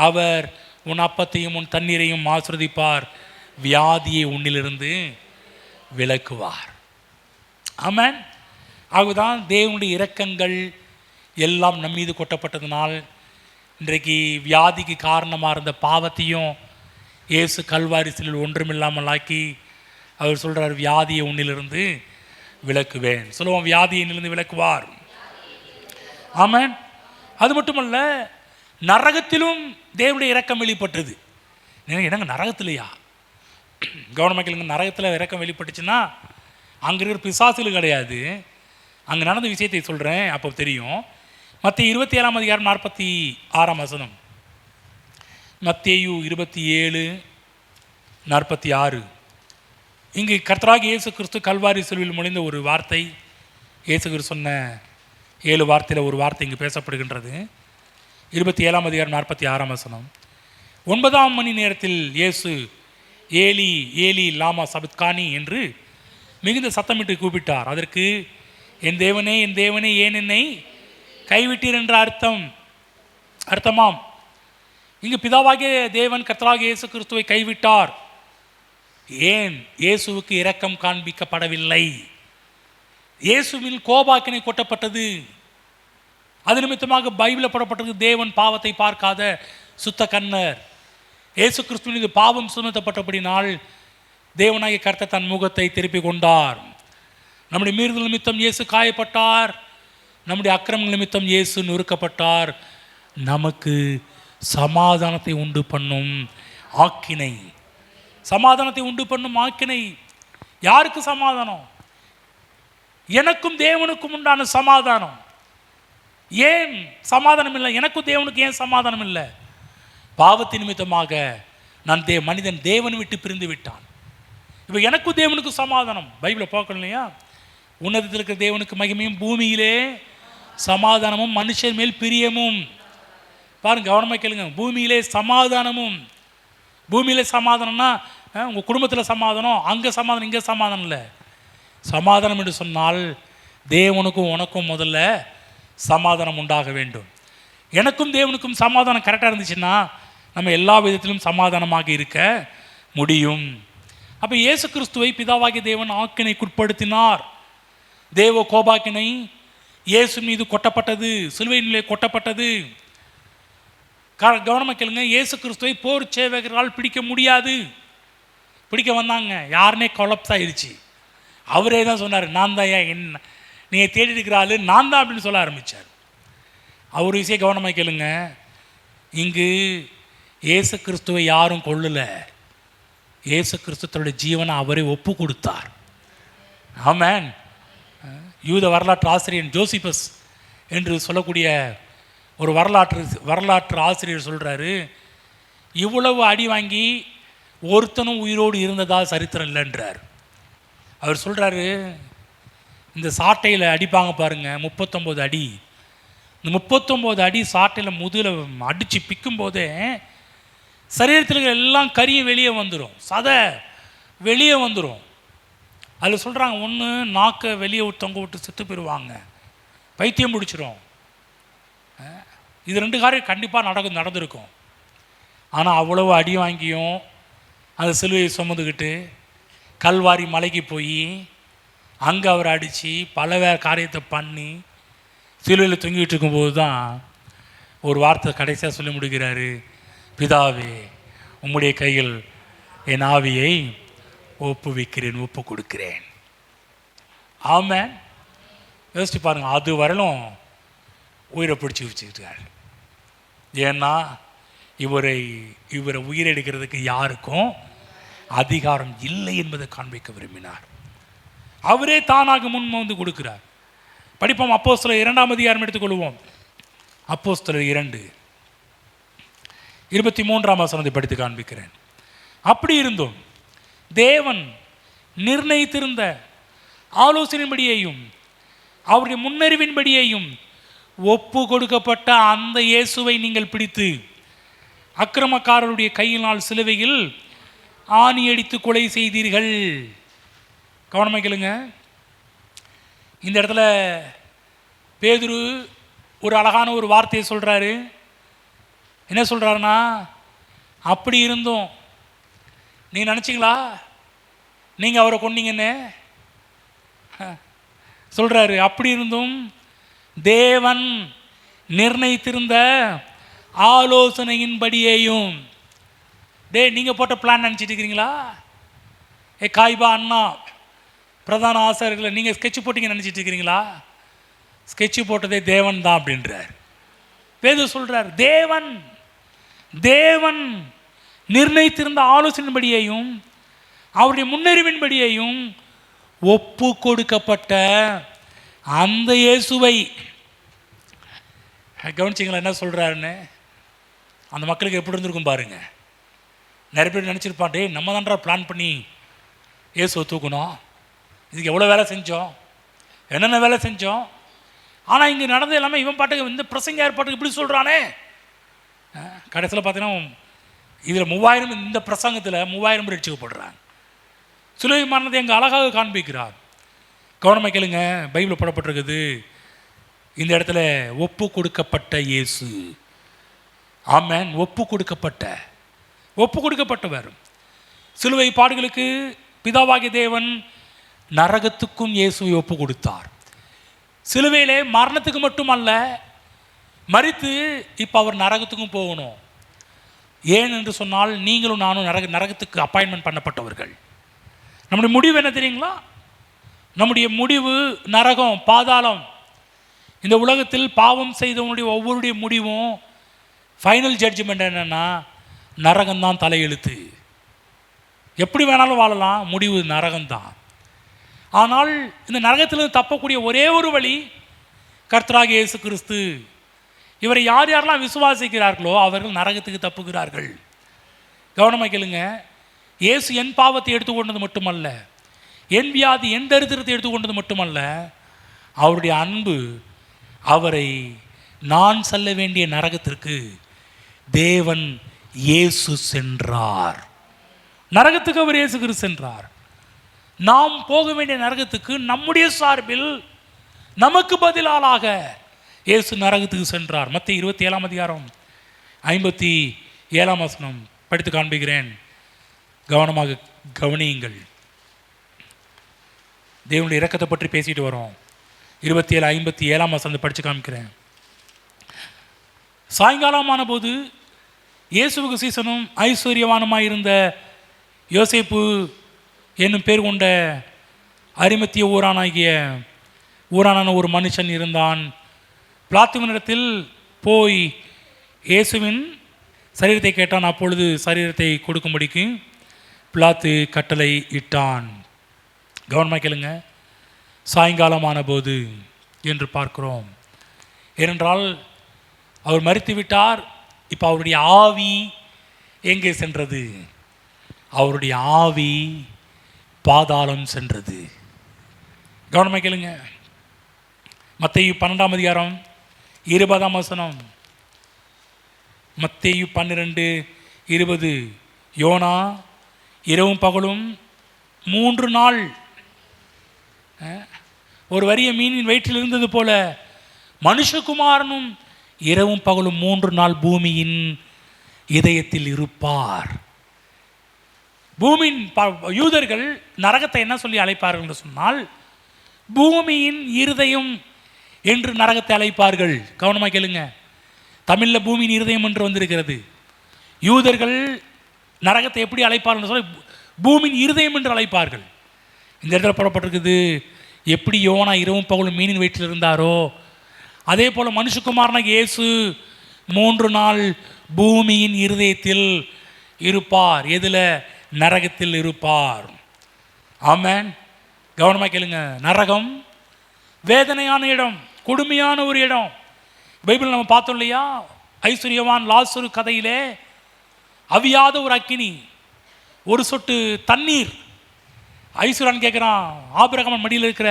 S1: அவர் உன் அப்பத்தையும் உன் தண்ணீரையும் ஆசீர்வதிப்பார், வியாதியை உன்னிலிருந்து விலக்குவார். ஆமென். ஆகதான் தேவனுடைய இரக்கங்கள் எல்லாம் நம் மீது கொட்டப்பட்டதுனால் இன்றைக்கு வியாதிக்கு காரணமாக இருந்த பாவத்தையும் இயேசு கல்வாரி சிலுவையில் ஒன்றுமில்லாமல் ஆக்கி அவர் சொல்கிறார், வியாதியை உன்னிலிருந்து விலக்குவேன். சொல்லுவோம், வியாதியை என்னிலிருந்து விலக்குவார். ஆமென். அது மட்டுமல்ல, நரகத்திலும் தேவனுடைய இரக்கம் வெளிப்பட்டது. என்னங்க நரகத்திலையா? கவனமாக கேளுங்க. நரகத்தில் இரக்கம் வெளிப்பட்டுச்சுன்னா அங்கே இருக்கிற பிசாசுகள் கிடையாது, அங்கே நடந்த விஷயத்தை சொல்கிறேன், அப்போ தெரியும். மத்தேயு 27ஆம் அதிகாரம் 46ஆம் வசனம். மத்தேயு 27:46. இங்கு கர்த்தராகிய இயேசு கிறிஸ்து கல்வாரி சிலுவையில் மொழிந்த ஒரு வார்த்தை, இயேசு கிறிஸ்து சொன்ன 7 வார்த்தையில் ஒரு வார்த்தை இங்கு பேசப்படுகின்றது. 27ஆம் அதிகாரம் 46ஆம் வசனம். 9ஆம் மணி நேரத்தில் இயேசு ஏலி ஏலி லாமா சபத்கானி என்று மிகுந்த சத்தமிட்டு கூப்பிட்டார். அதற்கு, என் தேவனே என் தேவனே ஏன் என்னை கைவிட்டீர் என்ற அர்த்தமாம். இங்கு பிதாவாகிய தேவன் கர்த்தராகிய இயேசு கிறிஸ்துவை கைவிட்டார். ஏன்? இயேசுவுக்கு இரக்கம் காண்பிக்கப்படவில்லை. இயேசுவில் கோபாக்கினை கொட்டப்பட்டது. அது நிமித்தமாக பைபிளில் போடப்பட்டது, தேவன் பாவத்தை பார்க்காத சுத்த கண்ணர். இயேசு கிறிஸ்துவின் மீது பாவம் சுமத்தப்பட்டபடினால் தேவனாகிய கர்த்தர் தன் முகத்தை திருப்பி கொண்டார். நம்முடைய மீறுதல் நிமித்தம் இயேசு காயப்பட்டார், நம்முடைய அக்கிரமங்கள் நிமித்தம் இயேசு நொறுக்கப்பட்டார். நமக்கு சமாதானத்தை உண்டு பண்ணும் ஆக்கினை, சமாதானத்தை உண்டு பண்ணும் ஆக்கினை. யாருக்கு சமாதானம்? எனக்கும் தேவனுக்கும் உண்டான சமாதானம். ஏன் சமாதானம் இல்லை? எனக்கும் தேவனுக்கு ஏன் சமாதானம் இல்லை? பாவத்தின் நிமித்தமாக நான் மனிதன் தேவனை விட்டு பிரிந்து விட்டான். இப்போ எனக்கும் தேவனுக்கு சமாதானம். பைபிளை பார்க்கணும் இல்லையா? உன்னதத்தில் இருக்கிற தேவனுக்கு மகிமையும், பூமியிலே சமாதானமும், மனுஷன் மேல் பிரியமும். பாருங்க, கவனமாக கேளுங்க. பூமியிலே சமாதானமும். பூமியிலே சமாதானம்னா உங்கள் குடும்பத்தில் சமாதானம், அங்கே சமாதானம், இங்கே சமாதானம் இல்லை. சமாதானம் என்று சொன்னால் தேவனுக்கும் உனக்கும் முதல்ல சமாதானம் உண்டாக வேண்டும். எனக்கும் தேவனுக்கும் சமாதானம் கரெக்டாக இருந்துச்சுன்னா நம்ம எல்லா விதத்திலும் சமாதானமாக இருக்க முடியும். அப்போ இயேசு கிறிஸ்துவை பிதாவாகிய தேவன் ஆக்கினைக்குட்படுத்தினார். தேவ கோபாக்கினை இயேசு மீது கொட்டப்பட்டது, சிலுவையிலே கொட்டப்பட்டது. கவனமாக கேளுங்க. இயேசு கிறிஸ்துவை போர் சேவகரால் பிடிக்க முடியாது. பிடிக்க வந்தாங்க, யாருனே கொலப்ஸ் ஆயிடுச்சு. அவரே தான் சொன்னார், நான் தான் என்ன நீங்கள் தேடி இருக்கிற ஆள் நான் தான் அப்படின்னு சொல்ல ஆரம்பித்தார். அவர் விஷயம் கவனமாக கேளுங்க. இங்கு இயேசு கிறிஸ்துவை யாரும் கொள்ளலை. இயேசு கிறிஸ்துவோட ஜீவனை அவரே ஒப்பு கொடுத்தார். ஆமென். யூத வரலாற்று ஆசிரியர் ஜோசிபஸ் என்று சொல்லக்கூடிய ஒரு வரலாற்று ஆசிரியர் சொல்கிறாரு, இவ்வளவு அடி வாங்கி ஒருத்தனும் உயிரோடு இருந்ததாக சரித்திரம் இல்லைன்றார். அவர் சொல்கிறாரு, இந்த சாட்டையில் அடிப்பாங்க பாருங்கள், 39 அடி. இந்த 39 அடி சாட்டையில் முதுகில் அடித்து பிக்கும் போதே சரீரத்தில் எல்லாம் கரியும் வெளியே வந்துடும், சதை வெளியே வந்துடும். அதில் சொல்கிறாங்க, ஒன்று நாக்கை வெளியே தொங்க விட்டு செத்து போயிடுவாங்க, பைத்தியம் பிடிச்சிரும். இது 2 காரியம் கண்டிப்பாக நடந்திருக்கும். ஆனால் அவ்வளவு அடி வாங்கியும் அந்த சிலுவையை சுமந்துக்கிட்டு கல்வாரி மலைக்கு போய் அங்கே அவர் அடித்து பல காரியத்தை பண்ணி சிலுவையில் தொங்கிட்டு இருக்கும்போது தான் ஒரு வார்த்தை கடைசியாக சொல்லி முடிக்கிறாரு, பிதாவே உம்முடைய கையில் என் ஆவியை ஒப்பு கொடுக்கிறேன். ஆமென். யோசிச்சு பாருங்கள், அது வரலும் உயிரை பிடிச்சி வச்சுக்கிட்டார். ஏன்னா இவரை உயிரெடுக்கிறதுக்கு யாருக்கும் அதிகாரம் இல்லை என்பதை காண்பிக்க விரும்பினார். அவரே தானாக முன் வந்து கொடுக்கிறார். படிப்போம். அப்போஸ்தலர் 2ஆம் அதிகாரம் எடுத்துக்கொள்வோம். அப்போஸ்தலர் 2:23ஆம் வசனத்தை படித்து காண்பிக்கிறேன். அப்படி இருந்தும் தேவன் நிர்ணயித்திருந்த ஆலோசனையின்படியையும் அவருடைய முன்னறிவின்படியையும் ஒப்பு கொடுக்கப்பட்ட அந்த இயேசுவை நீங்கள் பிடித்து அக்கிரமக்காரருடைய கையினால் சிலுவையில் ஆணி அடித்து கொலை செய்தீர்கள். கவனமாக கேளுங்க. இந்த இடத்துல பேதுரு ஒரு அழகான ஒரு வார்த்தையை சொல்கிறாரு. என்ன சொல்கிறாருன்னா, அப்படி இருந்தும் நீங்கள் நினச்சிங்களா நீங்கள் அவரை கொன்னீங்கன்னு சொல்கிறாரு. அப்படி இருந்தும் தேவன் நிர்ணயித்திருந்த ஆலோசனையின்படியேயும், நீங்கள் போட்ட பிளான் நினச்சிட்டு இருக்கிறீங்களா? காய்பா அண்ணா பிரதான ஆசிரியர்களை நீங்கள் ஸ்கெட்ச் போட்டிங்க நினச்சிட்டு இருக்கிறீங்களா? ஸ்கெட்சு போட்டதே தேவன் தான் அப்படின்றார். பேதுரு சொல்கிறார், தேவன் நிர்ணயித்திருந்த ஆலோசனையின்படியையும் அவருடைய முன்னறிவின்படியையும் ஒப்பு கொடுக்கப்பட்ட அந்த இயேசுவை கவனிச்சிங்களா என்ன சொல்கிறாருன்னு? அந்த மக்களுக்கு எப்படி இருந்திருக்கும் பாருங்க. நிறைய பேர் நினச்சிருப்பான், நம்ம தான்டா பிளான் பண்ணி இயேசுவை தூக்கணும், இதுக்கு எவ்வளோ வேலை செஞ்சோம், என்னென்ன வேலை செஞ்சோம். ஆனால் இங்கே நடந்தது எல்லாமே இவன் பாட்டுக்கு இந்த பிரசங்க ஏற்பாட்டுக்கு இப்படி சொல்கிறானே. கடைசியில் பார்த்தீங்கன்னா இதில் 3000, இந்த பிரசங்கத்தில் 3000 பேர் ரட்சிக்கப்படுறாங்க. சிலுவை மரணத்தை எங்கள் அழகாக காண்பிக்கிறார். கவனமாக கேளுங்க, பைபிளில் போடப்பட்டிருக்குது இந்த இடத்துல ஒப்பு கொடுக்கப்பட்ட இயேசு. ஆமென். ஒப்பு கொடுக்கப்பட்டவர். சிலுவை பாடுகளுக்கு பிதாவாகிய தேவன் நரகத்துக்கும் இயேசுவை ஒப்பு கொடுத்தார். சிலுவையிலே மரணத்துக்கு மட்டுமல்ல, மரித்து இப்போ அவர் நரகத்துக்கும் போகணும். ஏன் என்று சொன்னால், நீங்களும் நானும் நரகத்துக்கு அப்பாயின்மெண்ட் பண்ணப்பட்டவர்கள். நம்முடைய முடிவு என்ன தெரியுங்களா? நம்முடைய முடிவு நரகம், பாதாளம். இந்த உலகத்தில் பாவம் செய்தவனுடைய ஒவ்வொருடைய முடிவும் ஃபைனல் ஜட்ஜ்மெண்ட் என்னென்னா நரகம்தான் தலையெழுத்து. எப்படி வேணாலும் வாழலாம், முடிவு நரகம்தான். ஆனால் இந்த நரகத்திலிருந்து தப்பக்கூடிய ஒரே ஒரு வழி கர்த்தராகிய இயேசு கிறிஸ்து. இவரை யார் யாரெல்லாம் விசுவாசிக்கிறார்களோ அவர்கள் நரகத்துக்கு தப்புகிறார்கள். கவனமாக கேளுங்க, இயேசு என் பாவத்தை எடுத்துக்கொண்டது மட்டுமல்ல, என் வியாதி, என் தரித்திரத்தை எடுத்துக்கொண்டது மட்டுமல்ல, அவருடைய அன்பு அவரை நான் செல்ல வேண்டிய நரகத்திற்கு தேவன் இயேசு சென்றார். நரகத்துக்கு அவர் இயேசு கிறிஸ்து சென்றார். நாம் போக வேண்டிய நரகத்துக்கு நம்முடைய சார்பில் நமக்கு பதிலாக இயேசு நரகத்துக்கு சென்றார். மத்தேயு 27ஆம் அதிகாரம் 57ஆம் வசனம் படித்து காண்பிக்கிறேன். கவனமாக கவனியுங்கள். தேவனுடைய இரக்கத்தை பற்றி பேசிட்டு வரோம். 27:57ஆம் வசனத்தை படித்து காமிக்கிறேன். சாயங்காலமான போது இயேசுவுக்கு சீசனும் ஐஸ்வர்யவானுமாய் இருந்த யோசேப்பு என்னும் பேர் கொண்ட அரிமத்திய ஊரானான ஒரு மனுஷன் இருந்தான். பிலாத்துவினிடத்தில் போய் இயேசுவின் சரீரத்தை கேட்டான். அப்பொழுது சரீரத்தை கொடுக்கும்படிக்கு பிலாத்து கட்டளை இட்டான். கவனமாக கேளுங்க, சாயங்காலமான போது என்று பார்க்கிறோம். ஏனென்றால் அவர் மரித்து விட்டார். இப்போ அவருடைய ஆவி எங்கே சென்றது? அவருடைய ஆவி பாதாளம் சென்றது. கவனமாக கேளுங்க, மத்தேயு 12ஆம் அதிகாரம் 20ஆம் வசனம். மத்தேயு 12:20. யோனா இரவும் பகலும் 3 நாள் ஒரு வறிய மீனின் வயிற்றில் இருந்தது போல மனுஷகுமாரனும் இரவும் பகலும் 3 நாள் பூமியின் இதயத்தில் இருப்பார். பூமியின் யூதர்கள் நரகத்தை என்ன சொல்லி அழைப்பார்கள் என்று சொன்னால், பூமியின் இருதயம் என்று நரகத்தை அழைப்பார்கள். கவனமாக கேளுங்க, தமிழில் பூமியின் இருதயம் என்று வந்திருக்கிறது. யூதர்கள் நரகத்தை எப்படி அழைப்பார்கள் சொல்லி பூமியின் இருதயம் என்று அழைப்பார்கள். இந்த இடத்துல புறப்பட்டிருக்குது, எப்படி யோனா இரவும் பகலும் மீனின் வயிற்றில் இருந்தாரோ அதே போல் மனுஷகுமாரனாக இயேசு 3 நாள் பூமியின் இருதயத்தில் இருப்பார். எதில்? நரகத்தில் இருப்பார். ஆமென். கவனமாக கேளுங்க, நரகம் வேதனையான இடம், கொடுமையான ஒரு இடம். பைபிள் நம்ம பார்த்தோம் இல்லையா? ஐஸ்வர்யவான் லாசரு கதையிலே அவியாத ஒரு அக்கினி, ஒரு சொட்டு தண்ணீர். ஐஸ்வர்யான் கேட்குறான், ஆபிரகாம் மடியில் இருக்கிற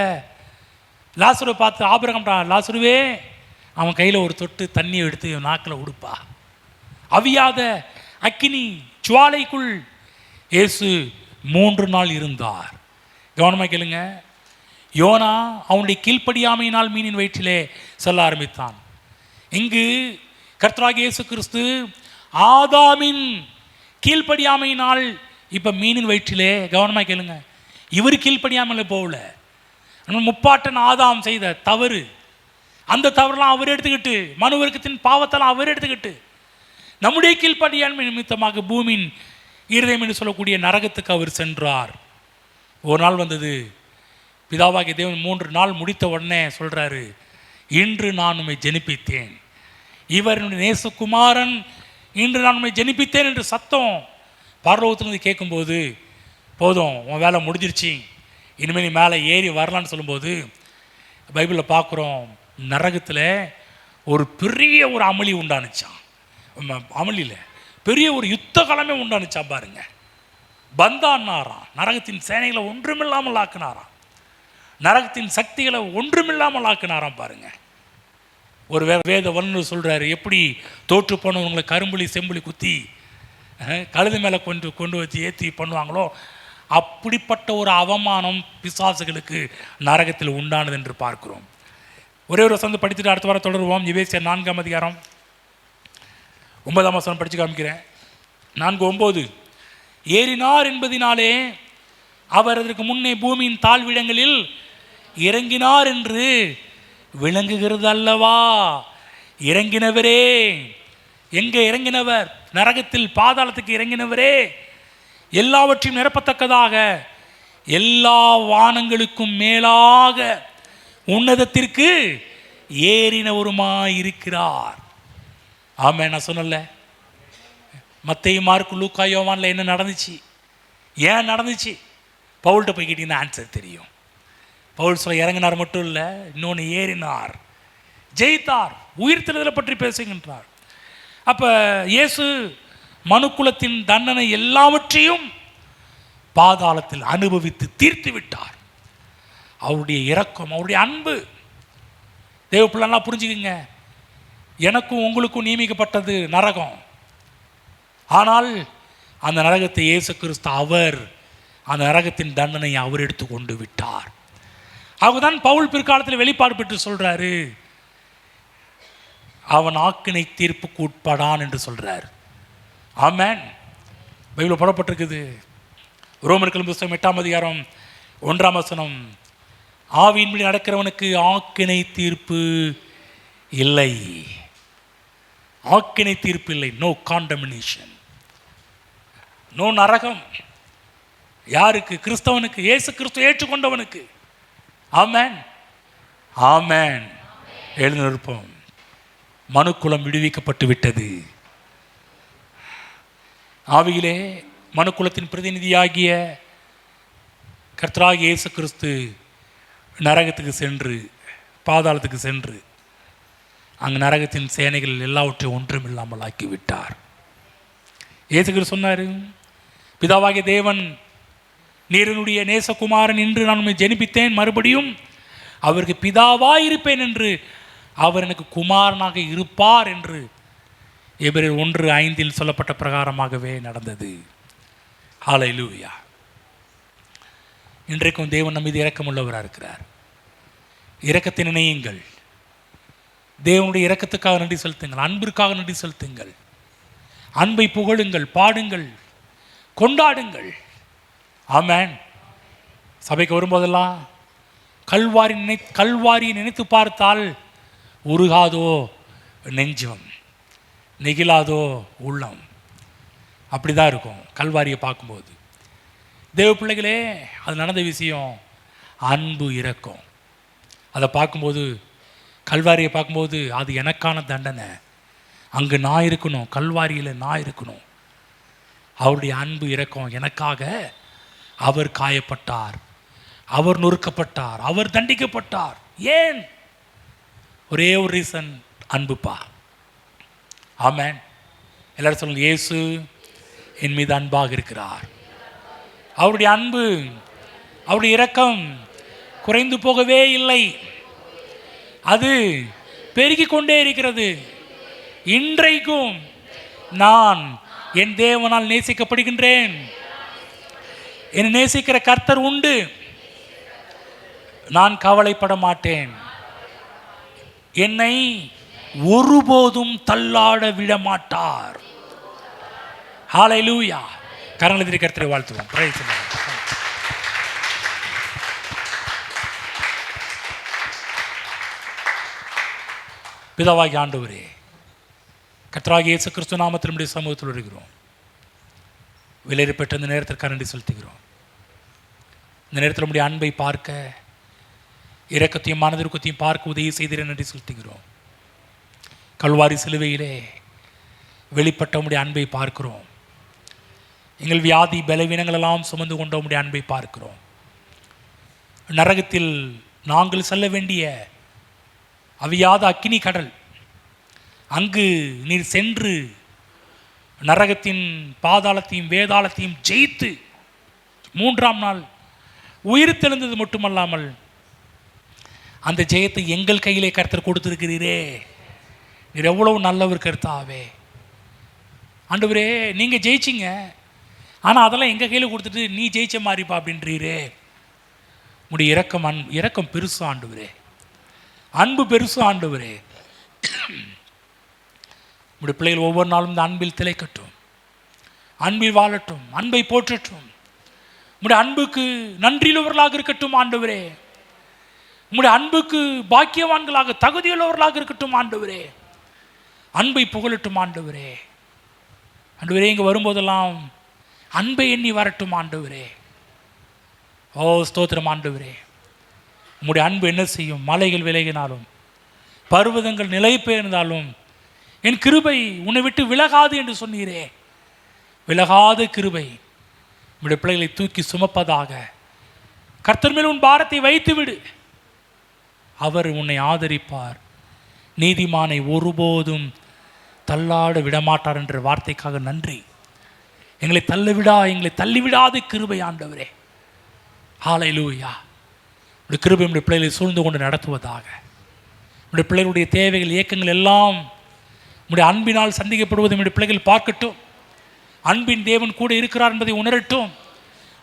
S1: லாசருவை பார்த்து, ஆபிரகாம்டா லாசருவே, அவன் கையில் ஒரு தொட்டு தண்ணியை எடுத்து நாக்கில் உடுப்பா. அவியாத அக்கினி ஜுவாலைக்குள் இயேசு 3 நாள் இருந்தார். கவனமாக கேளுங்க. யோனா அவனுடைய கீழ்ப்படியாமையினால் மீனின் வயிற்றிலே செல்ல ஆரம்பித்தான். இங்கு கர்த்தராகிய இயேசு கிறிஸ்து ஆதாமின் கீழ்ப்படியாமையினால் இப்போ மீனின் வயிற்றிலே, கவனமாக கேளுங்க, இவர் கீழ்ப்படியாமல் போகல. முப்பாட்டன் ஆதாம் செய்த தவறு, அந்த தவறெல்லாம் அவர் எடுத்துக்கிட்டு, மனு வர்க்கத்தின் பாவத்தெல்லாம் அவர் எடுத்துக்கிட்டு, நம்முடைய கீழ்ப்படியாண்மை நிமித்தமாக பூமியின் இருதயம் என்று சொல்லக்கூடிய நரகத்துக்கு அவர் சென்றார். ஒரு நாள் வந்தது, பிதாவாகிய தேவன் 3 நாள் முடித்த உடனே சொல்கிறாரு, இன்று நான் உம்மை ஜெனிப்பித்தேன், இவர் என்னுடைய நேசகுமாரன், இன்று நான் உம்மை ஜெனிப்பித்தேன் என்று சத்தம் பரலோகத்திலிருந்து கேட்கும்போது, போதும் உன் வேலை முடிஞ்சிருச்சு, இனிமேல் நீ மேலே ஏறி வரலான்னு சொல்லும்போது, பைபிளில் பார்க்குறோம், நரகத்தில் ஒரு பெரிய ஒரு அமளி உண்டானுச்சான். அமளியில் பெரிய ஒரு யுத்த காலமே உண்டானுச்சா பாருங்க. பந்தான்னாராம், நரகத்தின் சேனைகளை ஒன்றுமில்லாமல் ஆக்கினாராம், நரகத்தின் சக்திகளை ஒன்றுமில்லாமல் ஆக்கினாராம் பாருங்க. ஒரு வேத வல்லுநர் சொல்கிறாரு, எப்படி தோற்று போனவங்களை கரும்புலி செம்புலி குத்தி கழுது மேலே கொண்டு வச்சு ஏற்றி பண்ணுவாங்களோ, அப்படிப்பட்ட ஒரு அவமானம் பிசாசுகளுக்கு நரகத்தில் உண்டானது என்று பார்க்கிறோம். ஒரே ஒரு வசனம் படித்துட்டு அடுத்த வாரம் தொடருவோம். எபேசியர் 4ஆம் அதிகாரம் 9ஆம் வசனம் படித்து காமிக்கிறேன். 4:9. ஏறினார் என்பதினாலே அவர் அதற்கு முன்னே பூமியின் தாழ்விடங்களில் இறங்கினார் என்று விளங்குகிறது அல்லவா. இறங்கினவரே, எங்கே இறங்கினவர்? நரகத்தில் பாதாளத்துக்கு இறங்கினவரே, எல்லாவற்றையும் நிரப்பத்தக்கதாக எல்லா வானங்களுக்கும் மேலாக உன்னதத்திற்கு ஏறினவருமாய் இருக்கிறார். ஆமே, நான் சொன்னல, மத்தேயு மார்க்கு லூக்கா யோவானில் என்ன நடந்துச்சு, ஏன் நடந்துச்சு, பவுல்கிட்ட போய் கேட்டீங்கன்னா ஆன்சர் தெரியும். பவுல் சொல்ல இறங்கினார் மட்டும் இல்லை, இன்னொன்று ஏறினார், ஜெயித்தார், உயிர்த்தெழுதலை பற்றி பேசுகின்றார். அப்போ இயேசு மனுக்குலத்தின் தண்டனை எல்லாவற்றையும் பாதாளத்தில் அனுபவித்து தீர்த்து விட்டார். அவருடைய இரக்கம், அவருடைய அன்பு, தேவ பிள்ளைலாம் புரிஞ்சுக்குங்க. எனக்கும் உங்களுக்கும் நியமிக்கப்பட்டது நரகம். ஆனால் அந்த நரகத்தை இயேசு கிறிஸ்து அவர் அந்த நரகத்தின் தண்டனையை அவர் எடுத்து கொண்டு விட்டார். அவர்தான் பவுல் பிற்காலத்தில் வெளிப்பாடு பெற்று சொல்றாரு, அவன் ஆக்கினை தீர்ப்புக்கு உட்படான் என்று சொல்றார். ஆமென். பைபிள் போடப்பட்டிருக்குது. ரோமர்கள் புத்தகம் 8ஆம் அதிகாரம் 1ஆம் வசனம், ஆவியின்படி நடக்கிறவனுக்கு ஆக்கினை தீர்ப்பு இல்லை. ஆக்கினை தீர்ப்பு இல்லை, நோ காண்டமினேஷன், நோ நரகம். யாருக்கு? கிறிஸ்தவனுக்கு, இயேசு கிறிஸ்து ஏற்றுக்கொண்டவனுக்கு. ஆமென், ஆமென். எழுந்து நிற்போம். மனுக்குலம் விடுவிக்கப்பட்டு விட்டது. ஆவியிலே மனுக்குலத்தின் பிரதிநிதியாகிய கர்த்தராகிய இயேசு கிறிஸ்து நரகத்துக்கு சென்று, பாதாளத்துக்கு சென்று, அங்கு நரகத்தின் சேனைகள் எல்லாவற்றையும் ஒன்றுமில்லாமல் ஆக்கிவிட்டார். இயேசு கிறிஸ்து சொன்னார், பிதாவாகிய தேவன், நீரனுடைய நேசகுமாரன் என்று நான் உம்மை ஜெனிப்பித்தேன், மறுபடியும் அவருக்கு பிதாவாயிருப்பேன் என்று அவர் எனக்கு குமாரனாக இருப்பார் என்று எபிரேயர் 1:5 சொல்லப்பட்ட பிரகாரமாகவே நடந்தது. ஹல்லேலூயா. இன்றைக்கும் தேவன் நம் மீது இரக்கமுள்ளவராக இருக்கிறார். இரக்கத்தை நினையுங்கள். தேவனுடைய இரக்கத்துக்காக நன்றி செலுத்துங்கள், அன்பிற்காக நன்றி செலுத்துங்கள், அன்பை புகழுங்கள், பாடுங்கள், கொண்டாடுங்கள். ஆமென். சபைக்கு வரும்போதெல்லாம் கல்வாரியை நினைத்து பார்த்தால் உருகாதோ நெஞ்சம், நெகிழாதோ உள்ளம். அப்படி தான் இருக்கும் கல்வாரியை பார்க்கும்போது. தேவ பிள்ளைகளே, அது நடந்த விஷயம் அன்பு, இரக்கம். அதை பார்க்கும்போது, கல்வாரியை பார்க்கும்போது, அது எனக்கான தண்டனை, அங்கே நான் இருக்கணும், கல்வாரியில் நான் இருக்கணும். அவருடைய அன்பு இரக்கம் எனக்காக அவர் காயப்பட்டார், அவர் நொறுக்கப்பட்டார், அவர் தண்டிக்கப்பட்டார். ஏன்? ஒரே ஒரு ரீசன், அன்புப்பா. ஆமென். எல்லாரும் சொல்லுங்க, இயேசு என் மீது அன்பாக இருக்கிறார். அவருடைய அன்பு, அவருடைய இரக்கம் குறைந்து போகவே இல்லை, அது பெருகிக் கொண்டே இருக்கிறது. இன்றைக்கும் நான் என் தேவனால் நேசிக்கப்படுகின்றேன். என்னை நேசிக்கிற கர்த்தர் உண்டு. நான் கவலைப்பட மாட்டேன். என்னை ஒருபோதும் தள்ளாட விட மாட்டார். ஹல்லேலூயா. கரங்களை தட்டி கர்த்தரை வாழ்த்துவோம். Praise the Lord. பிதாவாகிய ஆண்டவரே, கர்த்தராகிய இயேசு கிறிஸ்து நாமத்தில் நம்முடைய சமூகத்தில் இருக்கிறோம். விலையேறப்பட்ட இந்த நேரத்திற்கு நன்றி செலுத்துகிறோம். இந்த நேரத்தில் நம்முடைய அன்பை பார்க்க, இரக்கத்தையும் மனதிற்கத்தையும் பார்க்க உதவி செய்திட நன்றி செலுத்துகிறோம். கல்வாரி சிலுவையிலே வெளிப்பட்ட உம்முடைய அன்பை பார்க்கிறோம். எங்கள் வியாதி பலவீனங்கள் எல்லாம் சுமந்து கொண்ட உம்முடைய அன்பை பார்க்கிறோம். நரகத்தில் நாங்கள் செல்ல வேண்டிய அவியாத அக்கினி கடல், அங்கு நீர் சென்று நரகத்தின் பாதாளத்தையும் வேதாளத்தையும் ஜெயித்து 3ஆம் நாள் உயிர் தெழுந்தது மட்டுமல்லாமல் அந்த ஜெயத்தை எங்கள் கையிலே கர்த்தர் கொடுத்திருக்கிறீரே. நீர் எவ்வளவு நல்லவர் கர்த்தாவே. ஆண்டவரே, நீங்கள் ஜெயிச்சிங்க, ஆனால் அதெல்லாம் எங்கள் கையில் கொடுத்துட்டு நீ ஜெயிச்ச மாதிரிப்பா அப்படின்றீரே. உடைய இரக்கம் பெருசு ஆண்டவரே, அன்பு பெருசு ஆண்டவரே. உடைய பிள்ளைகள் ஒவ்வொரு நாளும் இந்த அன்பில் திளைக்கட்டும், அன்பில் வாழட்டும், அன்பை போற்றட்டும். உடைய அன்புக்கு நன்றியுள்ளவர்களாக இருக்கட்டும் ஆண்டவரே. உடைய அன்புக்கு பாக்கியவான்களாக தகுதியுள்ளவர்களாக இருக்கட்டும் ஆண்டவரே. அன்பை புகழட்டும் ஆண்டவரே. ஆண்டவரே, இங்கே வரும்போதெல்லாம் அன்பை எண்ணி வரட்டும் ஆண்டவரே. ஓ ஸ்தோத்திரம் ஆண்டவரே. உம்முடைய அன்பு என்ன செய்யும்? மலைகள் விலகினாலும், பர்வதங்கள் நிலை பெயர்ந்தாலும் என் கிருபை உன்னை விட்டு விலகாது என்று சொன்னீரே. விலகாத கிருபை உம்முடைய பிள்ளைகளை தூக்கி சுமப்பதாக. கர்த்தர் மேல் உன் பாரத்தை வைத்து விடு, அவர் உன்னை ஆதரிப்பார். நீதிமானை ஒருபோதும் தள்ளாட விடமாட்டார் என்ற வார்த்தைக்காக நன்றி. எங்களை தள்ளிவிடாத கிருபை ஆண்டவரே. ஹல்லேலூயா. உடைய கிருபை நம்முடைய பிள்ளைகளை சூழ்ந்து கொண்டு நடத்துவதாக. நம்முடைய பிள்ளைகளுடைய தேவைகள், இயக்கங்கள் எல்லாம் நம்முடைய அன்பினால் சந்திக்கப்படுவதை நம்முடைய பிள்ளைகள் பார்க்கட்டும். அன்பின் தேவன் கூட இருக்கிறார் என்பதை உணரட்டும்.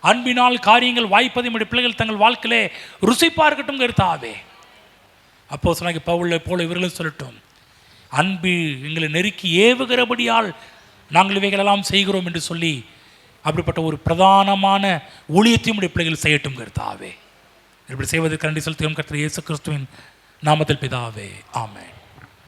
S1: அன்பினால் காரியங்கள் வாய்ப்பதை நம்முடைய பிள்ளைகள் தங்கள் வாழ்க்கையிலே ருசி பார்க்கட்டும் கர்த்தாவே. அப்போஸ்தலனாகிய பவுலை போல இவர்களும் சொல்லட்டும், அன்பு எங்களை நெருக்கி ஏவுகிறபடியால் நாங்கள் இவைகளெல்லாம் செய்கிறோம் என்று சொல்லி அப்படிப்பட்ட ஒரு பிரதானமான ஊழியத்தையும் உடைய பிள்ளைகள் செய்யட்டும் கர்த்தாவே. இப்படி செய்வதற்கு நன்றி செலுத்துகிறோம் கர்த்தர் இயேசு கிறிஸ்துவின் நாமத்தில் பிதாவே, ஆமென்.